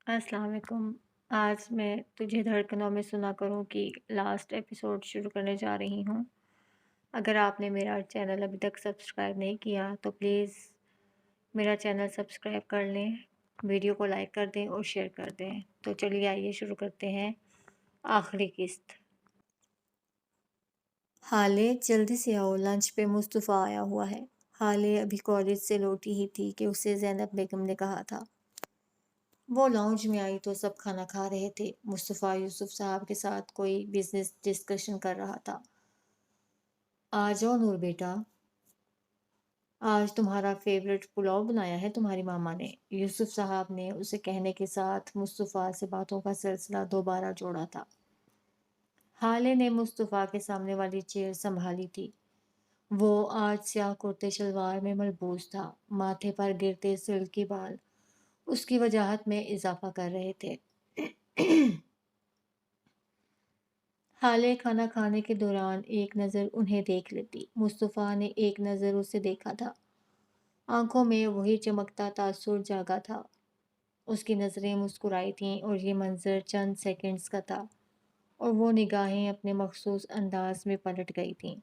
السلام علیکم۔ آج میں تجھے دھڑکنوں میں سنا کروں کہ لاسٹ ایپیسوڈ شروع کرنے جا رہی ہوں۔ اگر آپ نے میرا چینل ابھی تک سبسکرائب نہیں کیا تو پلیز میرا چینل سبسکرائب کر لیں، ویڈیو کو لائک کر دیں اور شیئر کر دیں۔ تو چلیے آئیے شروع کرتے ہیں آخری قسط۔ حالے جلدی سے آؤ، لنچ پہ مصطفیٰ آیا ہوا ہے۔ حالے ابھی کالج سے لوٹی ہی تھی کہ اسے زینب بیگم نے کہا تھا۔ وہ لاؤنج میں آئی تو سب کھانا کھا رہے تھے۔ مصطفیٰ یوسف صاحب کے ساتھ کوئی بزنس ڈسکشن کر رہا تھا۔ آ جاؤ نور بیٹا، آج تمہارا فیورٹ پلاؤ بنایا ہے تمہاری ماما نے، یوسف صاحب نے اسے کہنے کے ساتھ مصطفیٰ سے باتوں کا سلسلہ دوبارہ جوڑا تھا۔ حالے نے مصطفیٰ کے سامنے والی چیئر سنبھالی تھی۔ وہ آج سیاہ کرتے شلوار میں ملبوس تھا، ماتھے پر گرتے سلکی بال اس کی وجاہت میں اضافہ کر رہے تھے۔ حالے کھانا کھانے کے دوران ایک نظر انہیں دیکھ لیتی۔ مصطفیٰ نے ایک نظر اسے دیکھا تھا، آنکھوں میں وہی چمکتا تاثر جاگا تھا۔ اس کی نظریں مسکرائی تھیں اور یہ منظر چند سیکنڈز کا تھا اور وہ نگاہیں اپنے مخصوص انداز میں پلٹ گئی تھیں۔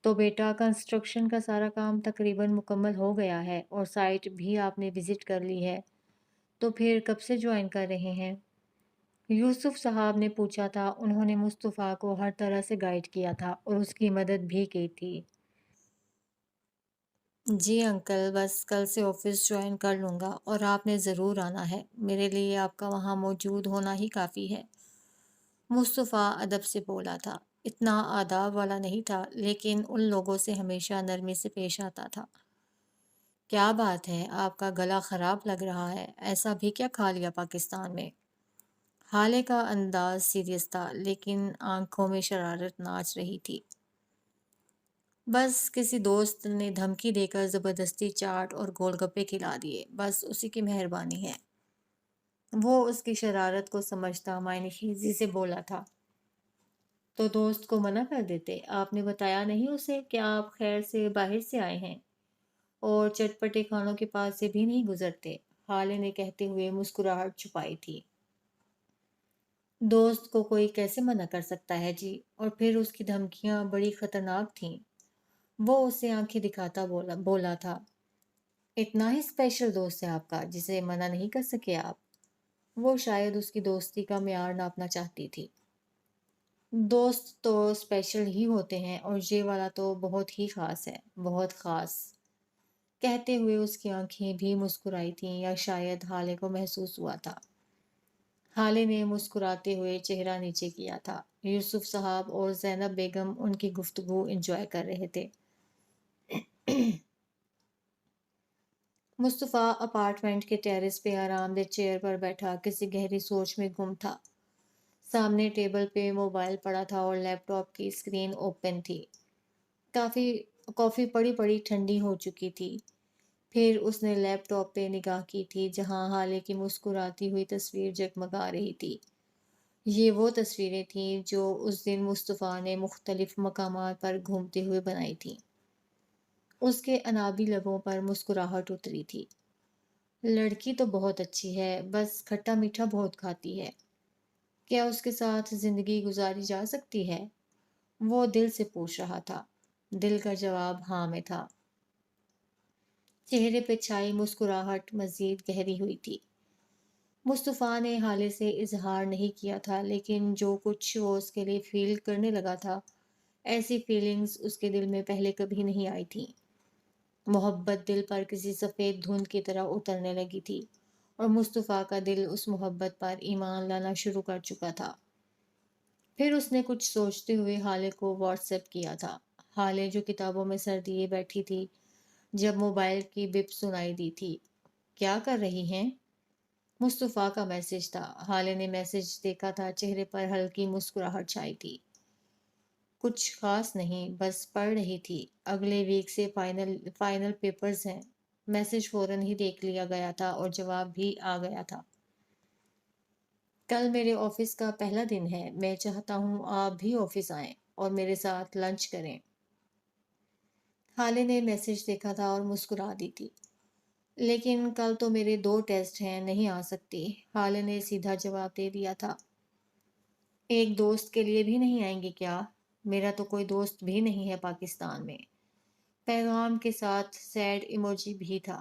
تو بیٹا، کنسٹرکشن کا سارا کام تقریباً مکمل ہو گیا ہے اور سائٹ بھی آپ نے وزٹ کر لی ہے، تو پھر کب سے جوائن کر رہے ہیں؟ یوسف صاحب نے پوچھا تھا۔ انہوں نے مصطفیٰ کو ہر طرح سے گائیڈ کیا تھا اور اس کی مدد بھی کی تھی۔ جی انکل، بس کل سے آفس جوائن کر لوں گا اور آپ نے ضرور آنا ہے، میرے لیے آپ کا وہاں موجود ہونا ہی کافی ہے، مصطفیٰ ادب سے بولا تھا۔ اتنا آداب والا نہیں تھا، لیکن ان لوگوں سے ہمیشہ نرمی سے پیش آتا تھا۔ کیا بات ہے، آپ کا گلا خراب لگ رہا ہے، ایسا بھی کیا کھا لیا پاکستان میں؟ حالے کا انداز سیریس تھا، لیکن آنکھوں میں شرارت ناچ رہی تھی۔ بس کسی دوست نے دھمکی دے کر زبردستی چاٹ اور گول گپے کھلا دیے، بس اسی کی مہربانی ہے۔ وہ اس کی شرارت کو سمجھتا معنی خیزی سے بولا تھا۔ تو دوست کو منع کر دیتے، آپ نے بتایا نہیں اسے کہ آپ خیر سے باہر سے آئے ہیں اور چٹپٹے کھانوں کے پاس سے بھی نہیں گزرتے، حالے نے کہتے ہوئے مسکراہٹ چھپائی تھی۔ دوست کو کوئی کیسے منع کر سکتا ہے جی، اور پھر اس کی دھمکیاں بڑی خطرناک تھیں۔ وہ اسے آنکھیں دکھاتا بولا تھا۔ اتنا ہی اسپیشل دوست ہے آپ کا جسے منع نہیں کر سکے آپ؟ وہ شاید اس کی دوستی کا معیار ناپنا چاہتی تھی۔ دوست تو اسپیشل ہی ہوتے ہیں اور یہ والا تو بہت ہی خاص ہے، بہت خاص، کہتے ہوئے اس کی آنکھیں بھی مسکرائی تھیں، یا شاید حالے کو محسوس ہوا تھا۔ حالے نے مسکراتے ہوئے چہرہ نیچے کیا تھا۔ یوسف صاحب اور زینب بیگم ان کی گفتگو انجوائے کر رہے تھے۔ مصطفیٰ اپارٹمنٹ کے ٹیرس پہ آرام دہ چیئر پر بیٹھا کسی گہری سوچ میں گم تھا۔ سامنے ٹیبل پہ موبائل پڑا تھا اور لیپ ٹاپ کی اسکرین اوپن تھی۔ کافی پڑی پڑی ٹھنڈی ہو چکی تھی۔ پھر اس نے لیپ ٹاپ پہ نگاہ کی تھی جہاں حالے کی مسکراتی ہوئی تصویر جگمگا رہی تھی۔ یہ وہ تصویریں تھیں جو اس دن مصطفیٰ نے مختلف مقامات پر گھومتے ہوئے بنائی تھیں۔ اس کے انابی لبوں پر مسکراہٹ اتری تھی۔ لڑکی تو بہت اچھی ہے، بس کھٹا میٹھا بہت کھاتی ہے، کیا اس کے ساتھ زندگی گزاری جا سکتی ہے؟ وہ دل سے پوچھ رہا تھا۔ دل کا جواب ہاں میں تھا۔ چہرے پہ چھائی مسکراہٹ مزید گہری ہوئی تھی۔ مصطفیٰ نے حالے سے اظہار نہیں کیا تھا، لیکن جو کچھ وہ اس کے لیے فیل کرنے لگا تھا، ایسی فیلنگز اس کے دل میں پہلے کبھی نہیں آئی تھیں۔ محبت دل پر کسی سفید دھند کی طرح اترنے لگی تھی اور مصطفیٰ کا دل اس محبت پر ایمان لانا شروع کر چکا تھا۔ پھر اس نے کچھ سوچتے ہوئے حالے کو واٹس ایپ کیا تھا۔ حالے جو کتابوں میں سر دیے بیٹھی تھی، جب موبائل کی بپ سنائی دی تھی۔ کیا کر رہی ہیں؟ مصطفیٰ کا میسج تھا۔ حالے نے میسج دیکھا تھا، چہرے پر ہلکی مسکراہٹ چھائی تھی۔ کچھ خاص نہیں، بس پڑھ رہی تھی، اگلے ویک سے فائنل پیپرز ہیں۔ میسج فوراً ہی دیکھ لیا گیا تھا اور جواب بھی آ گیا تھا۔ کل میرے آفس کا پہلا دن ہے، میں چاہتا ہوں آپ بھی آفس آئیں اور میرے ساتھ لنچ کریں۔ حالے نے میسج دیکھا تھا اور مسکرا دی تھی۔ لیکن کل تو میرے 2 ٹیسٹ ہیں، نہیں آ سکتی۔ حالے نے سیدھا جواب دے دیا تھا۔ ایک دوست کے لیے بھی نہیں آئیں گے کیا؟ میرا تو کوئی دوست بھی نہیں ہے پاکستان میں۔ پیغام کے ساتھ سیڈ ایموجی بھی تھا۔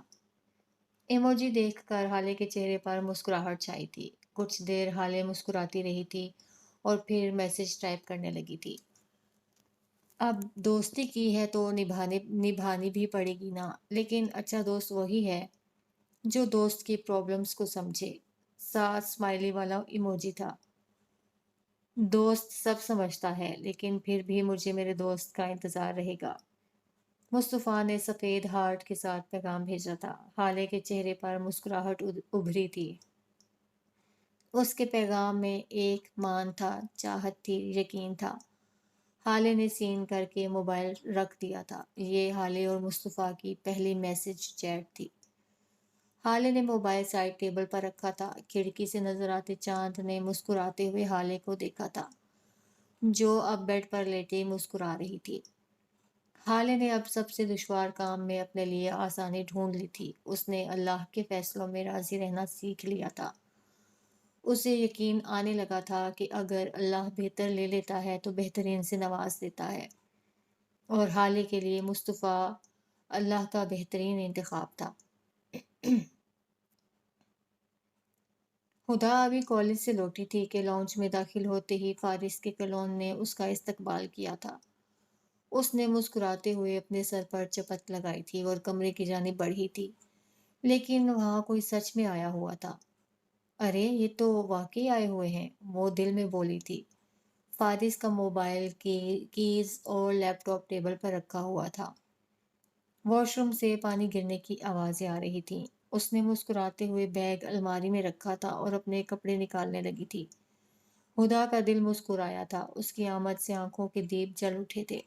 ایموجی دیکھ کر حالے کے چہرے پر مسکراہٹ چھائی تھی۔ کچھ دیر حالے مسکراتی رہی تھی اور پھر میسج ٹائپ کرنے لگی تھی۔ اب دوستی کی ہے تو نبھانی بھی پڑے گی نا، لیکن اچھا دوست وہی ہے جو دوست کی پرابلمز کو سمجھے۔ ساتھ اسمائلی والا ایموجی تھا۔ دوست سب سمجھتا ہے، لیکن پھر بھی مجھے میرے دوست کا انتظار رہے گا۔ مصطفیٰ نے سفید ہارٹ کے ساتھ پیغام بھیجا تھا۔ حالے کے چہرے پر مسکراہٹ ابھری تھی۔ اس کے پیغام میں ایک مان تھا، چاہت تھی، یقین تھا۔ حالے نے سین کر کے موبائل رکھ دیا تھا۔ یہ حالے اور مصطفیٰ کی پہلی میسج چیٹ تھی۔ حالے نے موبائل سائڈ ٹیبل پر رکھا تھا۔ کھڑکی سے نظر آتے چاند نے مسکراتے ہوئے حالے کو دیکھا تھا، جو اب بیڈ پر لیٹی مسکرا رہی تھی۔ حالے نے اب سب سے دشوار کام میں اپنے لیے آسانی ڈھونڈ لی تھی۔ اس نے اللہ کے فیصلوں میں راضی رہنا سیکھ لیا تھا۔ اسے یقین آنے لگا تھا کہ اگر اللہ بہتر لے لیتا ہے تو بہترین سے نواز دیتا ہے، اور حالے کے لیے مصطفیٰ اللہ کا بہترین انتخاب تھا۔ ہدا ابھی کالج سے لوٹی تھی کہ لاؤنج میں داخل ہوتے ہی فارس کے کلون نے اس کا استقبال کیا تھا۔ اس نے مسکراتے ہوئے اپنے سر پر چپت لگائی تھی اور کمرے کی جانب بڑھی تھی، لیکن وہاں کوئی سچ میں آیا ہوا تھا۔ ارے یہ تو واقعی آئے ہوئے ہیں، وہ دل میں بولی تھی۔ فارس کا موبائل کیز اور لیپ ٹاپ ٹیبل پر رکھا ہوا تھا۔ واش روم سے پانی گرنے کی آوازیں آ رہی تھیں۔ اس نے مسکراتے ہوئے بیگ الماری میں رکھا تھا اور اپنے کپڑے نکالنے لگی تھی۔ ہدا کا دل مسکرایا تھا۔ اس کی آمد سے آنکھوں کے دیپ جل اٹھے تھے۔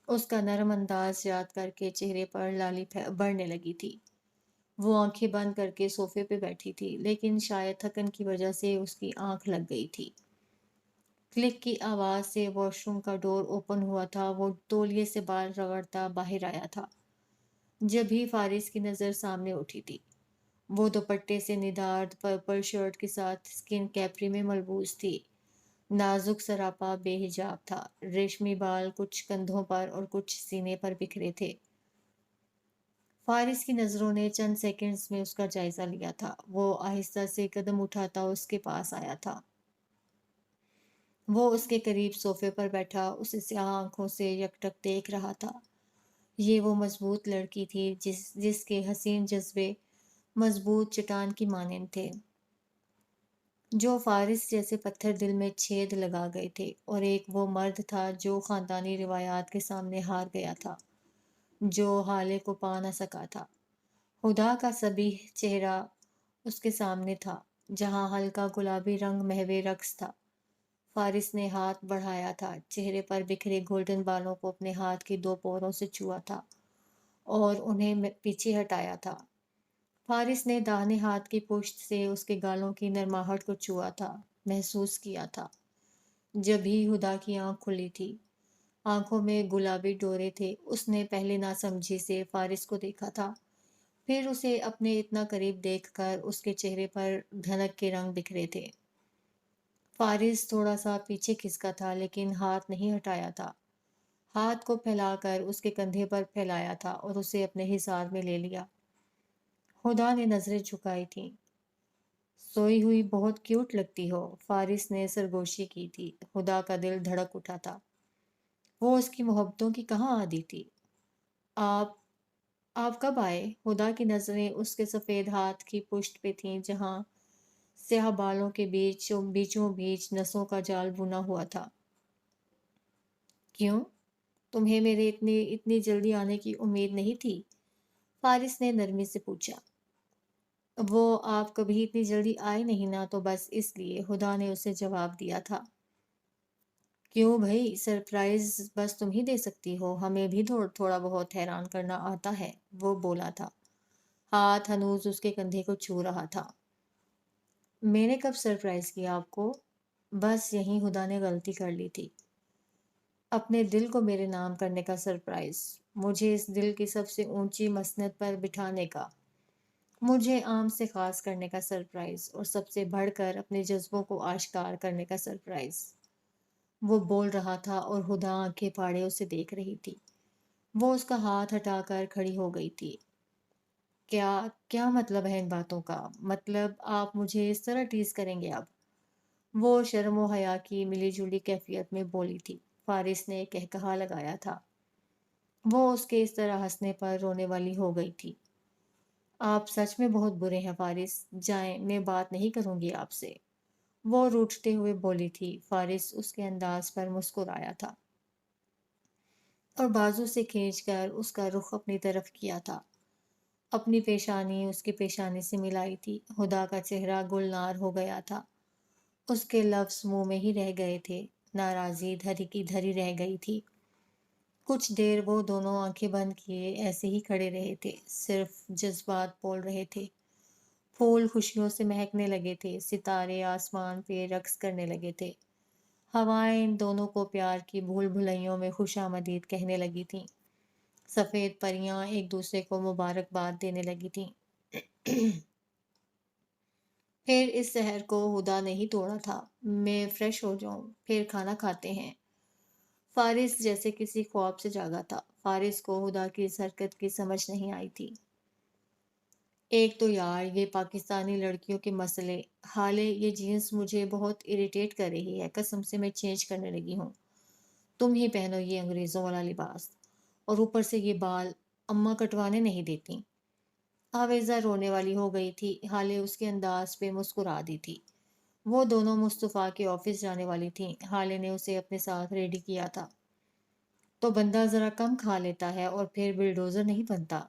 اس کا نرم انداز یاد کر کے چہرے پر لالی بڑھنے لگی تھی۔ وہ آنکھیں بند کر کے صوفے پہ بیٹھی تھی، لیکن شاید تھکن کی وجہ سے اس کی آنکھ لگ گئی تھی۔ کلک کی آواز سے واش روم کا ڈور اوپن ہوا تھا۔ وہ تولیے سے بال رگڑتا باہر آیا تھا۔ جب ہی فارس کی نظر سامنے اٹھی تھی، وہ دوپٹے سے ندارد پرپل شرٹ کے ساتھ سکن کیپری میں ملبوس تھی۔ نازک سراپا بے حجاب تھا۔ ریشمی بال کچھ کندھوں پر اور کچھ سینے پر بکھرے تھے۔ فارس کی نظروں نے چند سیکنڈز میں اس کا جائزہ لیا تھا۔ وہ آہستہ سے قدم اٹھاتا اس کے پاس آیا تھا۔ وہ اس کے قریب صوفے پر بیٹھا اسے سیاہ آنکھوں سے یکٹک دیکھ رہا تھا۔ یہ وہ مضبوط لڑکی تھی جس کے حسین جذبے مضبوط چٹان کی مانند تھے، جو فارس جیسے پتھر دل میں چھید لگا گئے تھے، اور ایک وہ مرد تھا جو خاندانی روایات کے سامنے ہار گیا تھا، جو حالے کو پا نہ سکا تھا۔ ہدا کا صبیح چہرہ اس کے سامنے تھا، جہاں ہلکا گلابی رنگ محو رقص تھا۔ فارس نے ہاتھ بڑھایا تھا، چہرے پر بکھرے گولڈن بالوں کو اپنے ہاتھ کی 2 پوروں سے چھوا تھا اور انہیں پیچھے ہٹایا تھا۔ فارس نے داہنے ہاتھ کی پشت سے اس کے گالوں کی نرماہٹ کو چھوا تھا، محسوس کیا تھا۔ جب ہی ہدا کی آنکھ کھلی تھی، آنکھوں میں گلابی ڈورے تھے۔ اس نے پہلے ناسمجھی سے فارس کو دیکھا تھا، پھر اسے اپنے اتنا قریب دیکھ کر اس کے چہرے پر دھنک کے رنگ بکھرے تھے۔ فارس تھوڑا سا پیچھے کھسکا تھا، لیکن ہاتھ نہیں ہٹایا تھا۔ ہاتھ کو پھیلا کر اس کے کندھے پر پھیلایا تھا اور اسے اپنے حصار میں لے لیا۔ ہدا نے نظریں جھکائی تھیں۔ سوئی ہوئی بہت کیوٹ لگتی ہو، فارس نے سرگوشی کی تھی۔ ہدا کا دل دھڑک اٹھا تھا۔ وہ اس کی محبتوں کی کہاں عادی تھی۔ آپ آپ کب آئے؟ ہدا کی نظریں اس کے سفید ہاتھ کی پشت پہ تھیں، جہاں سیاہ بالوں کے بیچوں بیچ نسوں کا جال بنا ہوا تھا۔ کیوں؟ تمہیں میرے اتنی جلدی آنے کی امید نہیں تھی؟ فارس نے نرمی سے پوچھا۔ وہ آپ کبھی اتنی جلدی آئے نہیں نا، تو بس اس لیے، ہدا نے اسے جواب دیا تھا۔ کیوں بھائی، سرپرائز بس تم ہی دے سکتی ہو، ہمیں بھی تھوڑا بہت حیران کرنا آتا ہے، وہ بولا تھا۔ ہاتھ ہنوز اس کے کندھے کو چھو رہا تھا۔ میں نے کب سرپرائز کیا آپ کو؟ بس یہیں ہدا نے غلطی کر لی تھی۔ اپنے دل کو میرے نام کرنے کا سرپرائز، مجھے اس دل کی سب سے اونچی مسند پر بٹھانے کا۔ مجھے عام سے خاص کرنے کا سرپرائز اور سب سے بڑھ کر اپنے جذبوں کو آشکار کرنے کا سرپرائز۔ وہ بول رہا تھا اور ہدا آنکھیں پھاڑے اسے دیکھ رہی تھی۔ وہ اس کا ہاتھ ہٹا کر کھڑی ہو گئی تھی۔ کیا کیا مطلب ہے ان باتوں کا؟ مطلب آپ مجھے اس طرح ٹیز کریں گے اب؟ وہ شرم و حیا کی ملی جلی کیفیت میں بولی تھی۔ فارس نے کہا لگایا تھا۔ وہ اس کے اس طرح ہنسنے پر رونے والی ہو گئی تھی۔ آپ سچ میں بہت برے ہیں فارس، جائیں میں بات نہیں کروں گی آپ سے، وہ روٹھتے ہوئے بولی تھی۔ فارس اس کے انداز پر مسکرایا تھا اور بازو سے کھینچ کر اس کا رخ اپنی طرف کیا تھا۔ اپنی پیشانی اس کی پیشانی سے ملائی تھی۔ ہدا کا چہرہ گلنار ہو گیا تھا۔ اس کے لفظ منہ میں ہی رہ گئے تھے۔ ناراضی دھری کی دھری رہ گئی تھی۔ کچھ دیر وہ دونوں آنکھیں بند کیے ایسے ہی کھڑے رہے تھے، صرف جذبات بول رہے تھے۔ پھول خوشیوں سے مہکنے لگے تھے، ستارے آسمان پہ رقص کرنے لگے تھے، ہوائیں ان دونوں کو پیار کی بھول بھلائیوں میں خوش آمدید کہنے لگی تھیں، سفید پریاں ایک دوسرے کو مبارکباد دینے لگی تھیں۔ پھر اس سحر کو ہدا نہیں توڑا تھا۔ میں فریش ہو جاؤں، پھر کھانا کھاتے ہیں۔ فارس جیسے کسی خواب سے جاگا تھا۔ فارس کو ہدا کی اس حرکت کی سمجھ نہیں آئی تھی۔ ایک تو یار یہ پاکستانی لڑکیوں کے مسئلے، حالے یہ جینس مجھے بہت اریٹیٹ کر رہی ہے، قسم سے میں چینج کرنے لگی ہوں۔ تم ہی پہنو یہ انگریزوں والا لباس، اور اوپر سے یہ بال اماں کٹوانے نہیں دیتی۔ آویزہ رونے والی ہو گئی تھی۔ حالے اس کے انداز پہ مسکرا دی تھی۔ وہ دونوں مصطفیٰ کے آفس جانے والی تھیں۔ حالے نے اسے اپنے ساتھ ریڈی کیا تھا۔ تو بندہ ذرا کم کھا لیتا ہے اور پھر بلڈوزر نہیں بنتا،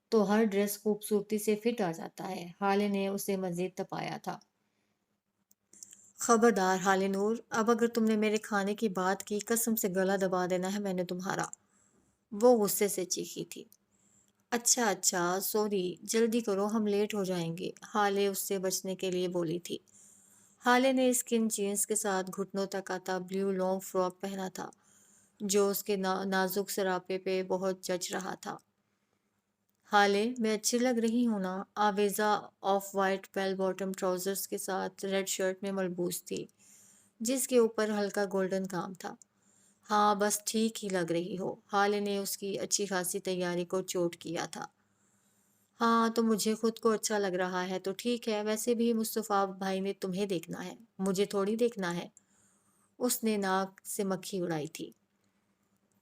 تو ہر ڈریس خوبصورتی سے فٹ آ جاتا ہے۔ حالے نے اسے مزید تپایا تھا۔ خبردار حالے نور، اب اگر تم نے میرے کھانے کی بات کی، قسم سے گلا دبا دینا ہے میں نے تمہارا، وہ غصے سے چیخی تھی۔ اچھا اچھا سوری، جلدی کرو ہم لیٹ ہو جائیں گے، حالے اس سے بچنے کے لیے بولی تھی۔ حالے نے اسکن جینس کے ساتھ گھٹنوں تک آتا بلیو لانگ فراک پہنا تھا جو اس کے نازک سراپے پہ بہت جچ رہا تھا۔ حالے میں اچھی لگ رہی ہوں نا؟ آویزہ off white bell bottom trousers کے ساتھ ریڈ شرٹ میں ملبوس تھی جس کے اوپر ہلکا گولڈن کام تھا۔ ہاں بس ٹھیک ہی لگ رہی ہو، حالے نے اس کی اچھی خاصی تیاری کو چوٹ کیا تھا۔ ہاں تو مجھے خود کو اچھا لگ رہا ہے تو ٹھیک ہے، ویسے بھی مصطفیٰ بھائی نے تمہیں دیکھنا ہے، مجھے تھوڑی دیکھنا ہے۔ اس نے ناک سے مکھی اڑائی تھی۔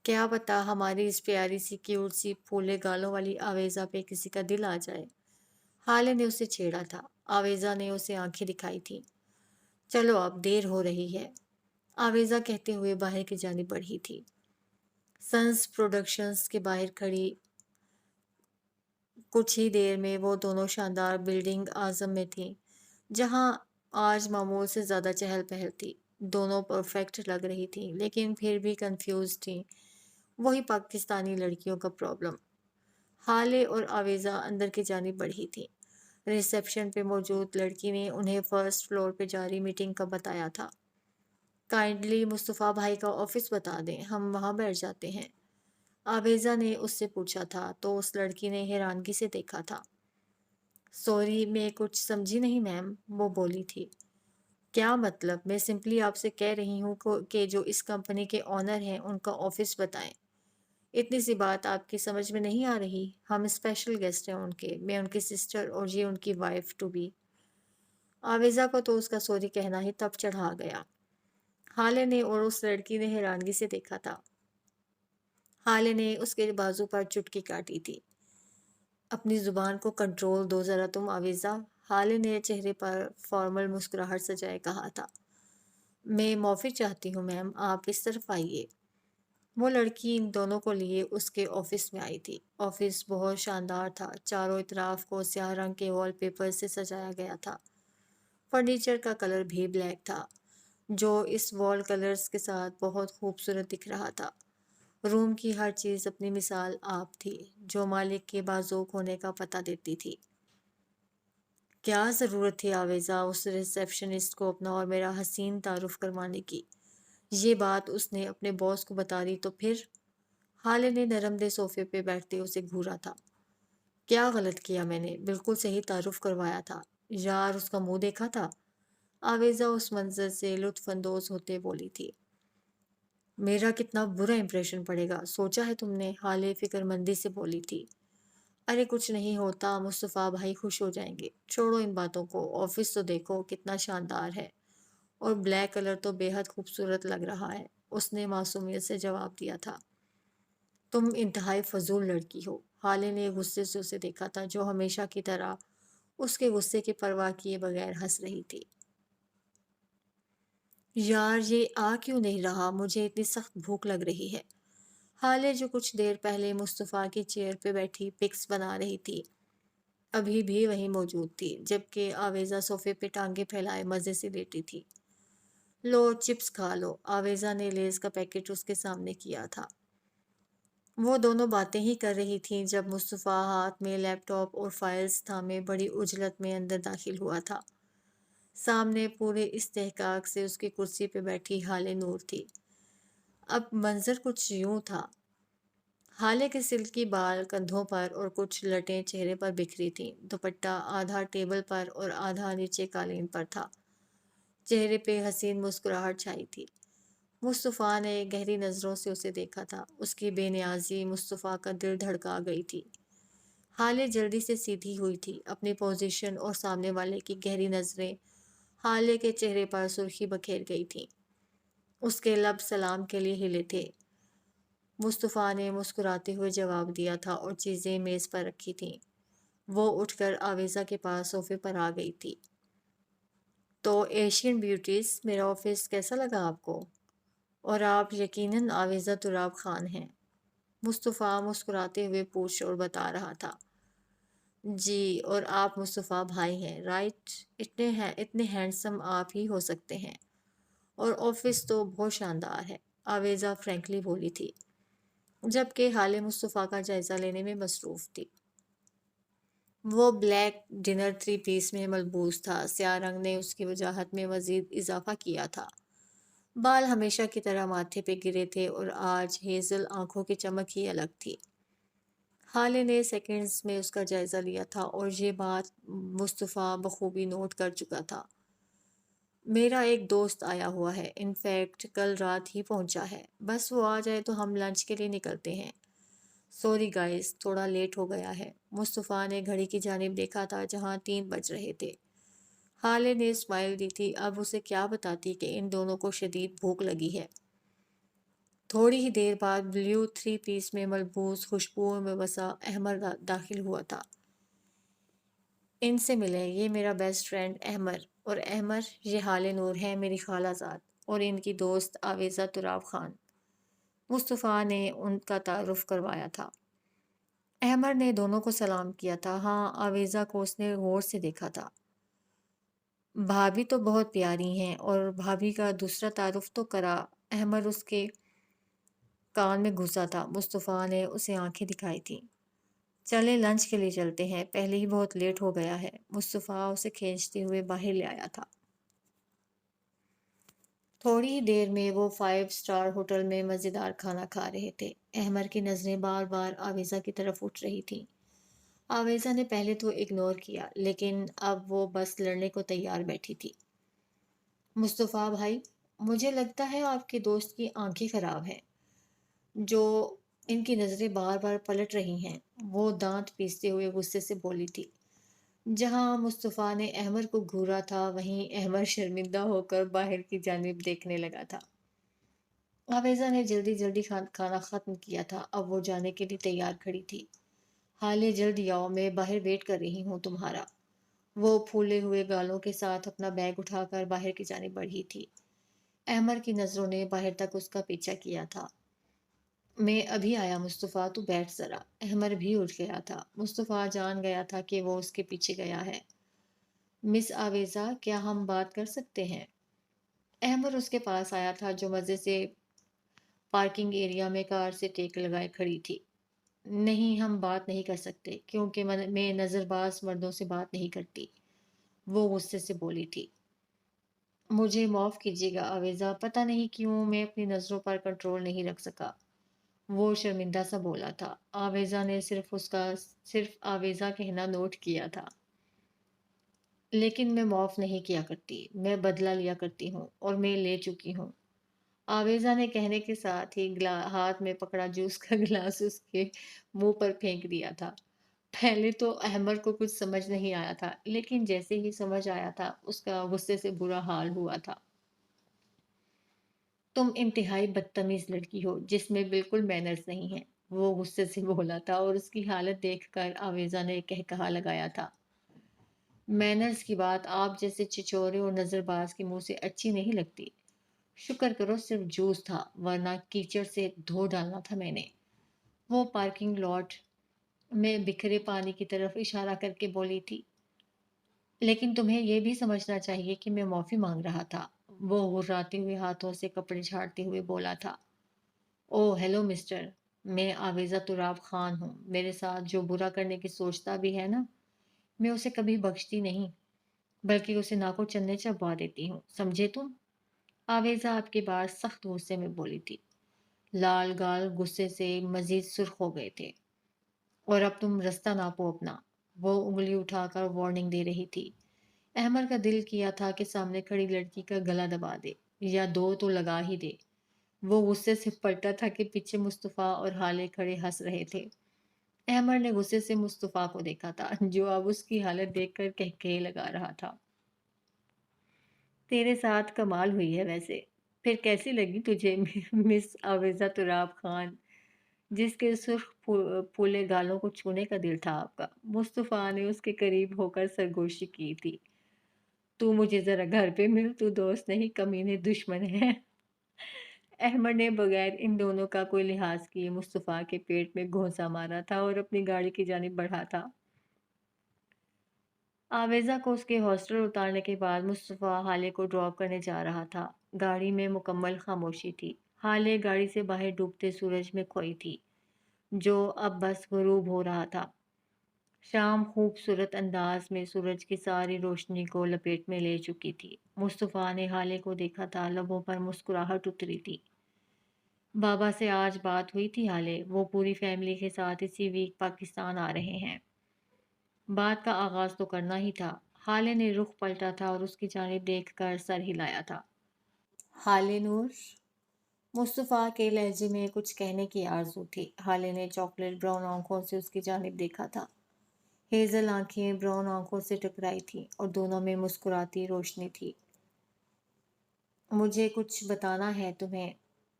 کیا پتا ہماری اس پیاری سی کیوٹ سی پھولے گالوں والی آویزہ پہ کسی کا دل آ جائے۔ حالے نے اسے چھیڑا تھا۔ آویزہ نے اسے آنکھیں دکھائی تھی۔ چلو اب دیر ہو رہی ہے، آویزہ کہتے ہوئے باہر کی جانب بڑھی تھی۔ سنس پروڈکشنز کے باہر کھڑی کچھ ہی دیر میں وہ دونوں شاندار بلڈنگ اعظم میں تھیں جہاں آج معمول سے زیادہ چہل پہل تھی۔ دونوں پرفیکٹ لگ رہی تھیں لیکن پھر بھی کنفیوز تھیں۔ وہی پاکستانی لڑکیوں کا پرابلم۔ حالے اور آویزہ اندر کی جانب بڑھی تھیں۔ ریسیپشن پہ موجود لڑکی نے انہیں فرسٹ فلور پہ جاری میٹنگ کا بتایا تھا۔ کائنڈلی مصطفیٰ بھائی کا آفس بتا دیں، ہم وہاں بیٹھ جاتے ہیں، آویزہ نے اس سے پوچھا تھا تو اس لڑکی نے حیرانگی سے دیکھا تھا۔ سوری میں کچھ سمجھی نہیں میم، وہ بولی تھی۔ کیا مطلب؟ میں سمپلی آپ سے کہہ رہی ہوں کہ جو اس کمپنی کے آنر ہیں ان کا آفس بتائیں۔ اتنی سی بات آپ کی سمجھ میں نہیں آ رہی؟ ہم اسپیشل گیسٹ ہیں ان کے، میں ان کی سسٹر اور یہ ان کی وائف ٹو بی۔ آویزہ کو تو اس کا سوری کہنا ہی تب چڑھا گیا۔ حالے نے اور اس لڑکی نے حیرانگی سے دیکھا تھا۔ حالے نے اس کے بازو پر چٹکی کاٹی تھی۔ اپنی زبان کو کنٹرول دو ذرا تم آویزہ، حالے نے چہرے پر فارمل مسکراہٹ سجائے کہا تھا۔ میں معافی چاہتی ہوں میم، آپ اس طرف آئیے۔ وہ لڑکی ان دونوں کو لیے اس کے آفس میں آئی تھی۔ آفس بہت شاندار تھا، چاروں اطراف کو سیاہ رنگ کے وال پیپر سے سجایا گیا تھا۔ فرنیچر کا کلر بھی بلیک تھا جو اس وال کلرز کے ساتھ بہت خوبصورت دکھ رہا تھا۔ روم کی ہر چیز اپنی مثال آپ تھی جو مالک کے بازوق ہونے کا پتہ دیتی تھی۔ کیا ضرورت تھی آویزہ اس ریسیپشنسٹ کو اپنا اور میرا حسین تعارف کروانے کی؟ یہ بات اس نے اپنے باس کو بتا دی تو پھر؟ حالے نے نرم دہ صوفے پہ بیٹھتے اسے گھورا تھا۔ کیا غلط کیا میں نے؟ بالکل صحیح تعارف کروایا تھا۔ یار اس کا منہ دیکھا تھا؟ آویزہ اس منظر سے لطف اندوز ہوتے بولی تھی۔ میرا کتنا برا امپریشن پڑے گا سوچا ہے تم نے؟ حالے فکر مندی سے بولی تھی۔ ارے کچھ نہیں ہوتا، مصطفیٰ بھائی خوش ہو جائیں گے، چھوڑو ان باتوں کو، آفس تو دیکھو کتنا شاندار ہے، اور بلیک کلر تو بے حد خوبصورت لگ رہا ہے، اس نے معصومیت سے جواب دیا تھا۔ تم انتہائی فضول لڑکی ہو، حالے نے غصے سے اسے دیکھا تھا جو ہمیشہ کی طرح اس کے غصے کی پرواہ کیے بغیر ہنس رہی تھی۔ یار یہ آ کیوں نہیں رہا؟ مجھے اتنی سخت بھوک لگ رہی ہے۔ حالے جو کچھ دیر پہلے مصطفیٰ کی چیئر پہ بیٹھی پکس بنا رہی تھی ابھی بھی وہیں موجود تھی، جبکہ آویزہ صوفے پہ ٹانگیں پھیلائے مزے سے لیٹی تھی۔ لو چپس کھا لو، آویزہ نے لیز کا پیکٹ اس کے سامنے کیا تھا۔ وہ دونوں باتیں ہی کر رہی تھیں جب مصطفیٰ ہاتھ میں لیپ ٹاپ اور فائلز تھامے بڑی عجلت میں اندر داخل ہوا تھا۔ سامنے پورے استحقاق سے اس کی کرسی پہ بیٹھی حالے نور تھی۔ اب منظر کچھ یوں تھا۔ حالے کے سلکی بال کندھوں پر اور کچھ لٹیں چہرے پر بکھری تھیں، دوپٹہ آدھا ٹیبل پر اور آدھا نیچے قالین پر تھا، چہرے پہ حسین مسکراہٹ چھائی تھی۔ مصطفیٰ نے گہری نظروں سے اسے دیکھا تھا، اس کی بے نیازی مصطفیٰ کا دل دھڑکا گئی تھی۔ حالے جلدی سے سیدھی ہوئی تھی، اپنی پوزیشن اور سامنے والے کی گہری نظریں حالے کے چہرے پر سرخی بکھیر گئی تھیں۔ اس کے لب سلام کے لیے ہلے تھے۔ مصطفیٰ نے مسکراتے ہوئے جواب دیا تھا اور چیزیں میز پر رکھی تھیں۔ وہ اٹھ کر آویزہ کے پاس صوفے پر آ گئی تھی۔ تو ایشین بیوٹیز، میرا آفس کیسا لگا آپ کو؟ اور آپ یقیناً آویزہ تراب خان ہیں؟ مصطفیٰ مسکراتے ہوئے پوچھ اور بتا رہا تھا۔ جی، اور آپ مصطفیٰ بھائی ہیں، رائٹ؟ اتنے ہینڈسم آپ ہی ہو سکتے ہیں، اور آفس تو بہت شاندار ہے، آویزہ فرینکلی بولی تھی، جبکہ حالے مصطفیٰ کا جائزہ لینے میں مصروف تھی۔ وہ بلیک ڈنر 3 پیس میں ملبوس تھا، سیاہ رنگ نے اس کی وجاہت میں مزید اضافہ کیا تھا۔ بال ہمیشہ کی طرح ماتھے پہ گرے تھے اور آج ہیزل آنکھوں کی چمک ہی الگ تھی۔ حالے نے سیکنڈز میں اس کا جائزہ لیا تھا اور یہ بات مصطفیٰ بخوبی نوٹ کر چکا تھا۔ میرا ایک دوست آیا ہوا ہے، انفیکٹ کل رات ہی پہنچا ہے، بس وہ آ جائے تو ہم لنچ کے لیے نکلتے ہیں۔ سوری گائز، تھوڑا لیٹ ہو گیا ہے۔ مصطفیٰ نے گھڑی کی جانب دیکھا تھا جہاں 3 بج رہے تھے۔ حالے نے اسمائل دی تھی، اب اسے کیا بتاتی کہ ان دونوں کو شدید بھوک لگی ہے۔ تھوڑی ہی دیر بعد بلیو 3 پیس میں ملبوس خوشبوؤں میں وسا احمر داخل ہوا تھا۔ ان سے ملیں، یہ میرا بیسٹ فرینڈ احمر، اور احمر یہ حالے نور ہیں، میری خالہ زاد، اور ان کی دوست آویزہ تراب خان۔ مصطفیٰ نے ان کا تعارف کروایا تھا۔ احمر نے دونوں کو سلام کیا تھا۔ ہاں، آویزہ کو اس نے غور سے دیکھا تھا۔ بھابھی تو بہت پیاری ہیں، اور بھابھی کا دوسرا تعارف تو کرا۔ احمر اس کے کان میں گھسا تھا۔ مصطفیٰ نے اسے آنکھیں دکھائی تھیں۔ چلے لنچ کے لیے چلتے ہیں، پہلے ہی بہت لیٹ ہو گیا ہے۔ مصطفیٰ اسے کھینچتے ہوئے باہر لے آیا تھا۔ تھوڑی ہی دیر میں وہ 5 اسٹار ہوٹل میں مزیدار کھانا کھا رہے تھے۔ احمر کی نظریں بار بار آویزہ کی طرف اٹھ رہی تھیں۔ آویزہ نے پہلے تو اگنور کیا، لیکن اب وہ بس لڑنے کو تیار بیٹھی تھی۔ مصطفیٰ بھائی، مجھے لگتا ہے آپ کے دوست کی آنکھیں خراب ہیں، جو ان کی نظریں بار بار پلٹ رہی ہیں، وہ دانت پیستے ہوئے غصے سے بولی تھی۔ جہاں مصطفیٰ نے احمر کو گھورا تھا، وہیں احمر شرمندہ ہو کر باہر کی جانب دیکھنے لگا تھا۔ آویزہ نے جلدی جلدی کھانا ختم کیا تھا، اب وہ جانے کے لیے تیار کھڑی تھی۔ حالے جلدی آؤ، میں باہر ویٹ کر رہی ہوں تمہارا۔ وہ پھولے ہوئے گالوں کے ساتھ اپنا بیگ اٹھا کر باہر کی جانب بڑھی تھی۔ احمر کی نظروں نے باہر تک اس کا پیچھا کیا تھا۔ میں ابھی آیا مصطفیٰ، تو بیٹھ ذرا۔ احمر بھی اٹھ گیا تھا۔ مصطفیٰ جان گیا تھا کہ وہ اس کے پیچھے گیا ہے۔ مس آویزہ، کیا ہم بات کر سکتے ہیں؟ احمر اس کے پاس آیا تھا جو مزے سے پارکنگ ایریا میں کار سے ٹیک لگائے کھڑی تھی۔ نہیں، ہم بات نہیں کر سکتے، کیونکہ میں نظر باز مردوں سے بات نہیں کرتی، وہ غصے سے بولی تھی۔ مجھے معاف کیجیے گا آویزہ، پتہ نہیں کیوں میں اپنی نظروں پر کنٹرول نہیں رکھ سکا۔ وہ شرمندہ سا بولا تھا۔ آویزا نے صرف آویزا کہنا نوٹ کیا تھا۔ لیکن میں معاف نہیں کیا کرتی، میں بدلہ لیا کرتی ہوں اور میں لے چکی ہوں۔ آویزا نے کہنے کے ساتھ ہی ہاتھ میں پکڑا جوس کا گلاس اس کے منہ پر پھینک دیا تھا۔ پہلے تو احمد کو کچھ سمجھ نہیں آیا تھا، لیکن جیسے ہی سمجھ آیا تھا اس کا غصے سے برا حال ہوا تھا۔ تم انتہائی بدتمیز لڑکی ہو جس میں بالکل مینرز نہیں ہیں، وہ غصے سے بولا تھا اور اس کی حالت دیکھ کر آویزا نے کہا لگایا تھا۔ مینرز کی بات آپ جیسے چچورے اور نظر باز کے منہ سے اچھی نہیں لگتی۔ شکر کرو صرف جوس تھا، ورنہ کیچڑ سے دھو ڈالنا تھا میں نے۔ وہ پارکنگ لاٹ میں بکھرے پانی کی طرف اشارہ کر کے بولی تھی۔ لیکن تمہیں یہ بھی سمجھنا چاہیے کہ میں معافی مانگ رہا تھا، وہ غراتے ہوئے ہاتھوں سے کپڑے جھاڑتے ہوئے بولا تھا۔ او ہیلو مسٹر، میں آویزا تراب خان ہوں، میرے ساتھ جو برا کرنے کی سوچتا بھی ہے نا، میں اسے کبھی بخشتی نہیں، بلکہ اسے ناکو چلنے چبوا دیتی ہوں، سمجھے تم؟ آویزا آپ کے بعد سخت غصے میں بولی تھی۔ لال گال غصے سے مزید سرخ ہو گئے تھے۔ اور اب تم رستہ ناپو اپنا، وہ انگلی اٹھا کر وارننگ دے رہی تھی۔ احمد کا دل کیا تھا کہ سامنے کھڑی لڑکی کا گلا دبا دے یا دو تو لگا ہی دے۔ وہ غصے سے پلٹا تھا کہ پیچھے مصطفیٰ اور حالے کھڑے ہنس رہے تھے۔ احمد نے غصے سے مصطفیٰ کو دیکھا تھا جو اب اس کی حالت دیکھ کر کہکہے لگا رہا تھا۔ تیرے ساتھ کمال ہوئی ہے ویسے، پھر کیسی لگی تجھے مس آویزا تراب خان، جس کے سرخ پھولے گالوں کو چھونے کا دل تھا آپ کا؟ مصطفیٰ نے اس کے قریب ہو کر سرگوشی کی تھی۔ تو مجھے ذرا گھر پہ مل، تو دوست نہیں کمینے دشمن ہے۔ احمد نے بغیر ان دونوں کا کوئی لحاظ کیے مصطفیٰ کے پیٹ میں گھونسا مارا تھا اور اپنی گاڑی کی جانب بڑھا تھا۔ آویزا کو اس کے ہاسٹل اتارنے کے بعد مصطفیٰ حالے کو ڈراپ کرنے جا رہا تھا۔ گاڑی میں مکمل خاموشی تھی۔ حالے گاڑی سے باہر ڈوبتے سورج میں کھوئی تھی، جو اب بس غروب ہو رہا تھا۔ شام خوبصورت انداز میں سورج کی ساری روشنی کو لپیٹ میں لے چکی تھی۔ مصطفیٰ نے حالے کو دیکھا تھا، لبوں پر مسکراہٹ اتری تھی۔ بابا سے آج بات ہوئی تھی حالے، وہ پوری فیملی کے ساتھ اسی ویک پاکستان آ رہے ہیں۔ بات کا آغاز تو کرنا ہی تھا۔ حالے نے رخ پلٹا تھا اور اس کی جانب دیکھ کر سر ہلایا تھا۔ حالے نور، مصطفیٰ کے لہجے میں کچھ کہنے کی آرزو تھی۔ حالے نے چاکلیٹ براؤن آنکھوں سے اس کی جانب دیکھا تھا۔ ہیزل آنکھیں براؤن آنکھوں سے ٹکرائی تھیں اور دونوں میں مسکراتی روشنی تھی۔ مجھے کچھ بتانا ہے تمہیں۔